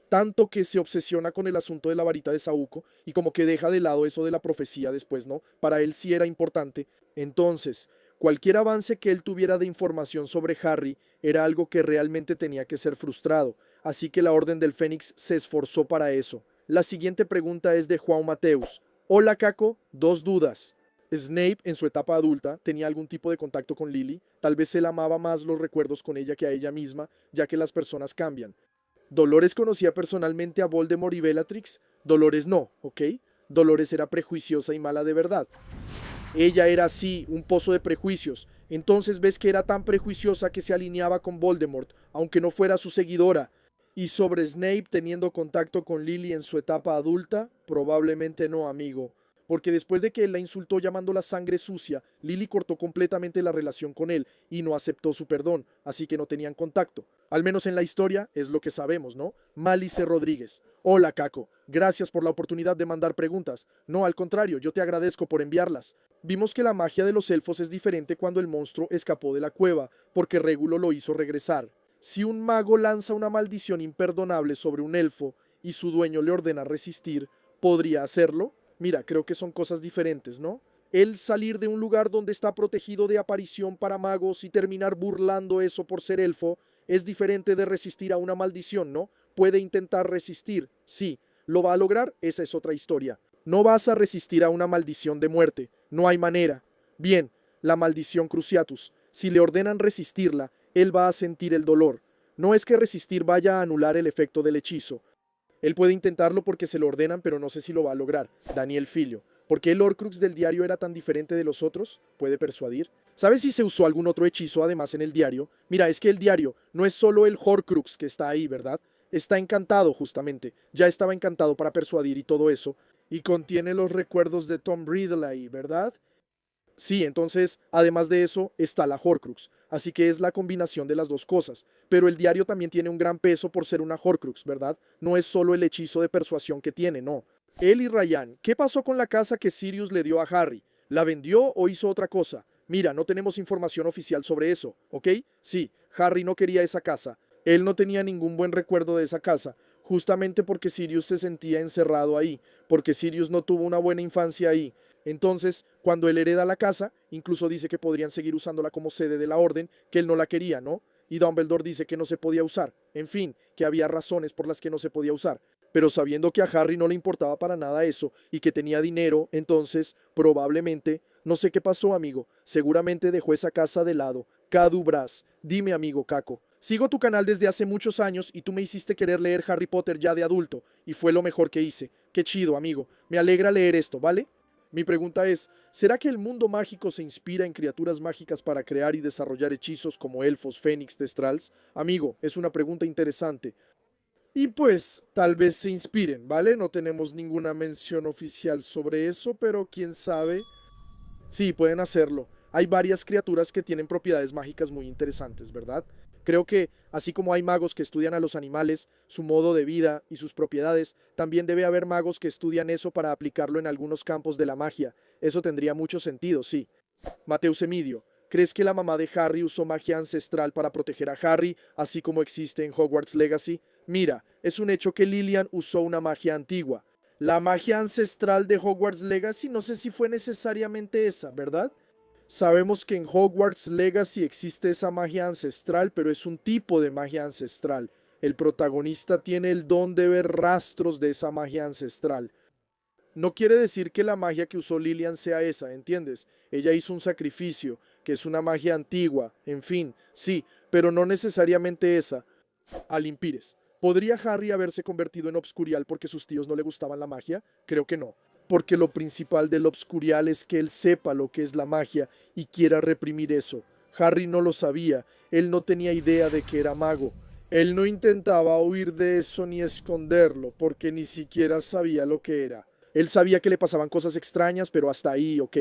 Tanto que se obsesiona con el asunto de la varita de Saúco y como que deja de lado eso de la profecía después, ¿no? Para él sí era importante. Entonces, cualquier avance que él tuviera de información sobre Harry era algo que realmente tenía que ser frustrado, así que la Orden del Fénix se esforzó para eso. La siguiente pregunta es de Juan Mateus. Hola Caco, dos dudas. Snape, en su etapa adulta, tenía algún tipo de contacto con Lily. Tal vez él amaba más los recuerdos con ella que a ella misma, ya que las personas cambian. Dolores conocía personalmente a Voldemort y Bellatrix. Dolores no, ¿ok? Dolores era prejuiciosa y mala de verdad. Ella era así, un pozo de prejuicios. Entonces ves que era tan prejuiciosa que se alineaba con Voldemort, aunque no fuera su seguidora. Y sobre Snape teniendo contacto con Lily en su etapa adulta, probablemente no, amigo. Porque después de que él la insultó llamándola sangre sucia, Lily cortó completamente la relación con él y no aceptó su perdón, así que no tenían contacto. Al menos en la historia es lo que sabemos, ¿no? Malice Rodríguez. Hola, Caco. Gracias por la oportunidad de mandar preguntas. No, al contrario, yo te agradezco por enviarlas. Vimos que la magia de los elfos es diferente cuando el monstruo escapó de la cueva, porque Régulo lo hizo regresar. Si un mago lanza una maldición imperdonable sobre un elfo y su dueño le ordena resistir, ¿podría hacerlo? Mira, creo que son cosas diferentes, ¿no? El salir de un lugar donde está protegido de aparición para magos y terminar burlando eso por ser elfo es diferente de resistir a una maldición, ¿no? Puede intentar resistir, sí. ¿Lo va a lograr? Esa es otra historia. No vas a resistir a una maldición de muerte. No hay manera. Bien, la maldición Cruciatus. Si le ordenan resistirla, él va a sentir el dolor. No es que resistir vaya a anular el efecto del hechizo. Él puede intentarlo porque se lo ordenan, pero no sé si lo va a lograr. Daniel Filio. ¿Por qué el Horcrux del diario era tan diferente de los otros? ¿Puede persuadir? ¿Sabes si se usó algún otro hechizo además en el diario? Mira, es que el diario no es solo el Horcrux que está ahí, ¿verdad? Está encantado justamente. Ya estaba encantado para persuadir y todo eso. Y contiene los recuerdos de Tom Riddle ahí, ¿verdad? Sí, entonces, además de eso, está la Horcrux, así que es la combinación de las dos cosas. Pero el diario también tiene un gran peso por ser una Horcrux, ¿verdad? No es solo el hechizo de persuasión que tiene, no. Él y Ryan, ¿qué pasó con la casa que Sirius le dio a Harry? ¿La vendió o hizo otra cosa? Mira, no tenemos información oficial sobre eso, ¿ok? Sí, Harry no quería esa casa. Él no tenía ningún buen recuerdo de esa casa. justamente porque Sirius se sentía encerrado ahí, porque Sirius no tuvo una buena infancia ahí. Entonces, cuando él hereda la casa, incluso dice que podrían seguir usándola como sede de la orden, que él no la quería, ¿no? Y Dumbledore dice que no se podía usar. En fin, que había razones por las que no se podía usar. Pero sabiendo que a Harry no le importaba para nada eso y que tenía dinero, entonces, probablemente, no sé qué pasó, amigo, seguramente dejó esa casa de lado. Cadubras. Dime, amigo Caco. Sigo tu canal desde hace muchos años y tú me hiciste querer leer Harry Potter ya de adulto, y fue lo mejor que hice. Qué chido, amigo. Me alegra leer esto, ¿vale? Mi pregunta es, ¿será que el mundo mágico se inspira en criaturas mágicas para crear y desarrollar hechizos como elfos, fénix, testrals? Amigo, es una pregunta interesante. Y pues, tal vez se inspiren, ¿vale? No tenemos ninguna mención oficial sobre eso, pero quién sabe. Sí, pueden hacerlo. Hay varias criaturas que tienen propiedades mágicas muy interesantes, ¿verdad? Creo que, así como hay magos que estudian a los animales, su modo de vida y sus propiedades, también debe haber magos que estudian eso para aplicarlo en algunos campos de la magia. Eso tendría mucho sentido, sí. Mateus Emidio, ¿crees que la mamá de Harry usó magia ancestral para proteger a Harry, así como existe en Hogwarts Legacy? Mira, es un hecho que Lilian usó una magia antigua. La magia ancestral de Hogwarts Legacy no sé si fue necesariamente esa, ¿verdad? Sabemos que en Hogwarts Legacy existe esa magia ancestral, pero es un tipo de magia ancestral. El protagonista tiene el don de ver rastros de esa magia ancestral. No quiere decir que la magia que usó Lilian sea esa, ¿entiendes? Ella hizo un sacrificio, que es una magia antigua, en fin, sí, pero no necesariamente esa. Alimpires. ¿Podría Harry haberse convertido en Obscurial porque sus tíos no le gustaban la magia? Creo que no, porque lo principal del Obscurial es que él sepa lo que es la magia y quiera reprimir eso. Harry no lo sabía, él no tenía idea de que era mago. Él no intentaba huir de eso ni esconderlo, porque ni siquiera sabía lo que era. Él sabía que le pasaban cosas extrañas, pero hasta ahí, ok.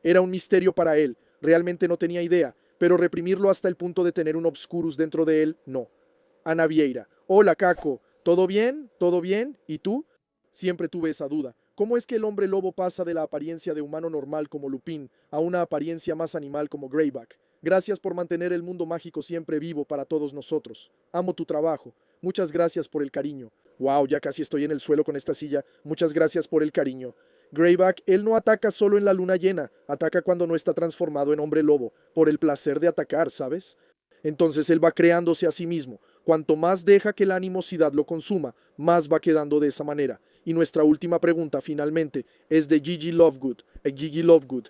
Era un misterio para él, realmente no tenía idea, pero reprimirlo hasta el punto de tener un Obscurus dentro de él, no. Ana Vieira. Hola, Caco. ¿Todo bien? ¿Todo bien? ¿Y tú? Siempre tuve esa duda. ¿Cómo es que el hombre lobo pasa de la apariencia de humano normal como Lupin a una apariencia más animal como Greyback? Gracias por mantener el mundo mágico siempre vivo para todos nosotros. Amo tu trabajo. Muchas gracias por el cariño. Wow, ya casi estoy en el suelo con esta silla. Muchas gracias por el cariño. Greyback, él no ataca solo en la luna llena, ataca cuando no está transformado en hombre lobo, por el placer de atacar, ¿sabes? Entonces él va creándose a sí mismo. Cuanto más deja que la animosidad lo consuma, más va quedando de esa manera. Y nuestra última pregunta, finalmente, es de Gigi Lovegood. Gigi Lovegood.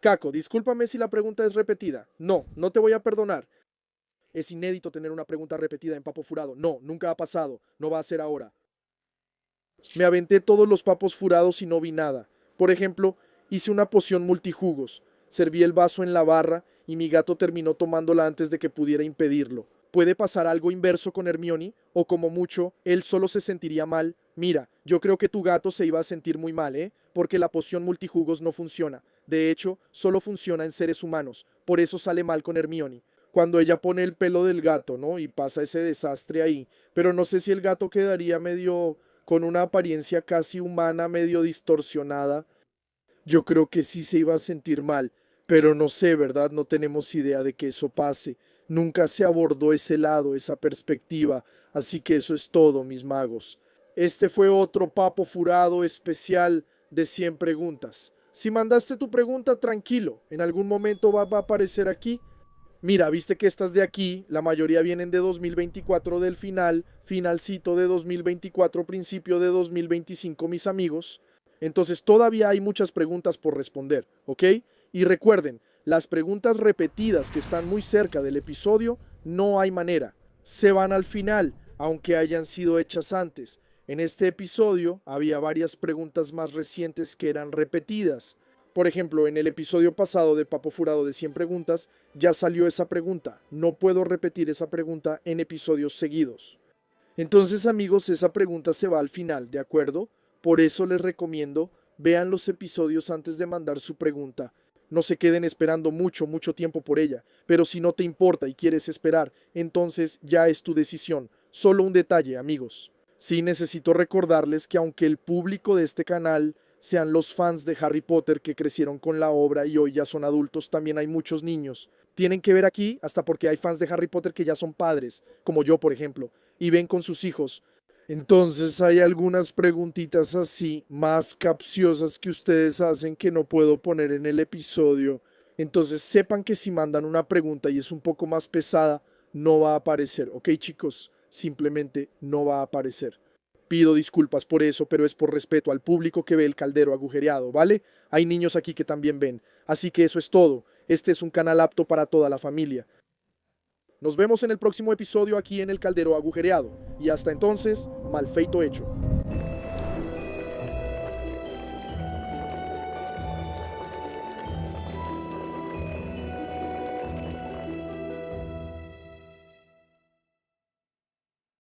Caco, discúlpame si la pregunta es repetida. No, no te voy a perdonar. Es inédito tener una pregunta repetida en Papo Furado. No, nunca ha pasado. No va a ser ahora. Me aventé todos los papos furados y no vi nada. Por ejemplo, hice una poción multijugos. Serví el vaso en la barra y mi gato terminó tomándola antes de que pudiera impedirlo. ¿Puede pasar algo inverso con Hermione? O como mucho, él solo se sentiría mal. Mira, yo creo que tu gato se iba a sentir muy mal, ¿eh? Porque la poción multijugos no funciona. De hecho, solo funciona en seres humanos. Por eso sale mal con Hermione. Cuando ella pone el pelo del gato, ¿no? Y pasa ese desastre ahí. Pero no sé si el gato quedaría medio con una apariencia casi humana, medio distorsionada. Yo creo que sí se iba a sentir mal, pero no sé, ¿verdad? No tenemos idea de que eso pase. Nunca se abordó ese lado, esa perspectiva, así que eso es todo, mis magos. Este fue otro papo furado especial de 100 preguntas. Si mandaste tu pregunta, tranquilo, en algún momento va a aparecer aquí. Mira, viste que estas de aquí, la mayoría vienen de 2024 del final, finalcito de 2024, principio de 2025, mis amigos. Entonces todavía hay muchas preguntas por responder, ¿ok? Y recuerden, las preguntas repetidas que están muy cerca del episodio, no hay manera. Se van al final, aunque hayan sido hechas antes. En este episodio había varias preguntas más recientes que eran repetidas. Por ejemplo, en el episodio pasado de Papo Furado de 100 preguntas, ya salió esa pregunta. No puedo repetir esa pregunta en episodios seguidos. Entonces, amigos, esa pregunta se va al final, ¿de acuerdo? Por eso les recomiendo, vean los episodios antes de mandar su pregunta. No se queden esperando mucho tiempo por ella. Pero si no te importa y quieres esperar, entonces ya es tu decisión. Solo un detalle, amigos. Sí, necesito recordarles que aunque el público de este canal sean los fans de Harry Potter que crecieron con la obra y hoy ya son adultos, también hay muchos niños. Tienen que ver aquí hasta porque hay fans de Harry Potter que ya son padres, como yo por ejemplo, y ven con sus hijos Entonces hay algunas preguntitas así más capciosas que ustedes hacen que no puedo poner en el episodio. Entonces sepan que si mandan una pregunta y es un poco más pesada, no va a aparecer. ¿Ok, chicos? Simplemente no va a aparecer. Pido disculpas por eso, pero es por respeto al público que ve el caldero agujereado, ¿vale? Hay niños aquí que también ven. Así que eso es todo. Este es un canal apto para toda la familia. Nos vemos en el próximo episodio aquí en el caldero agujereado. Y hasta entonces, mal feito hecho.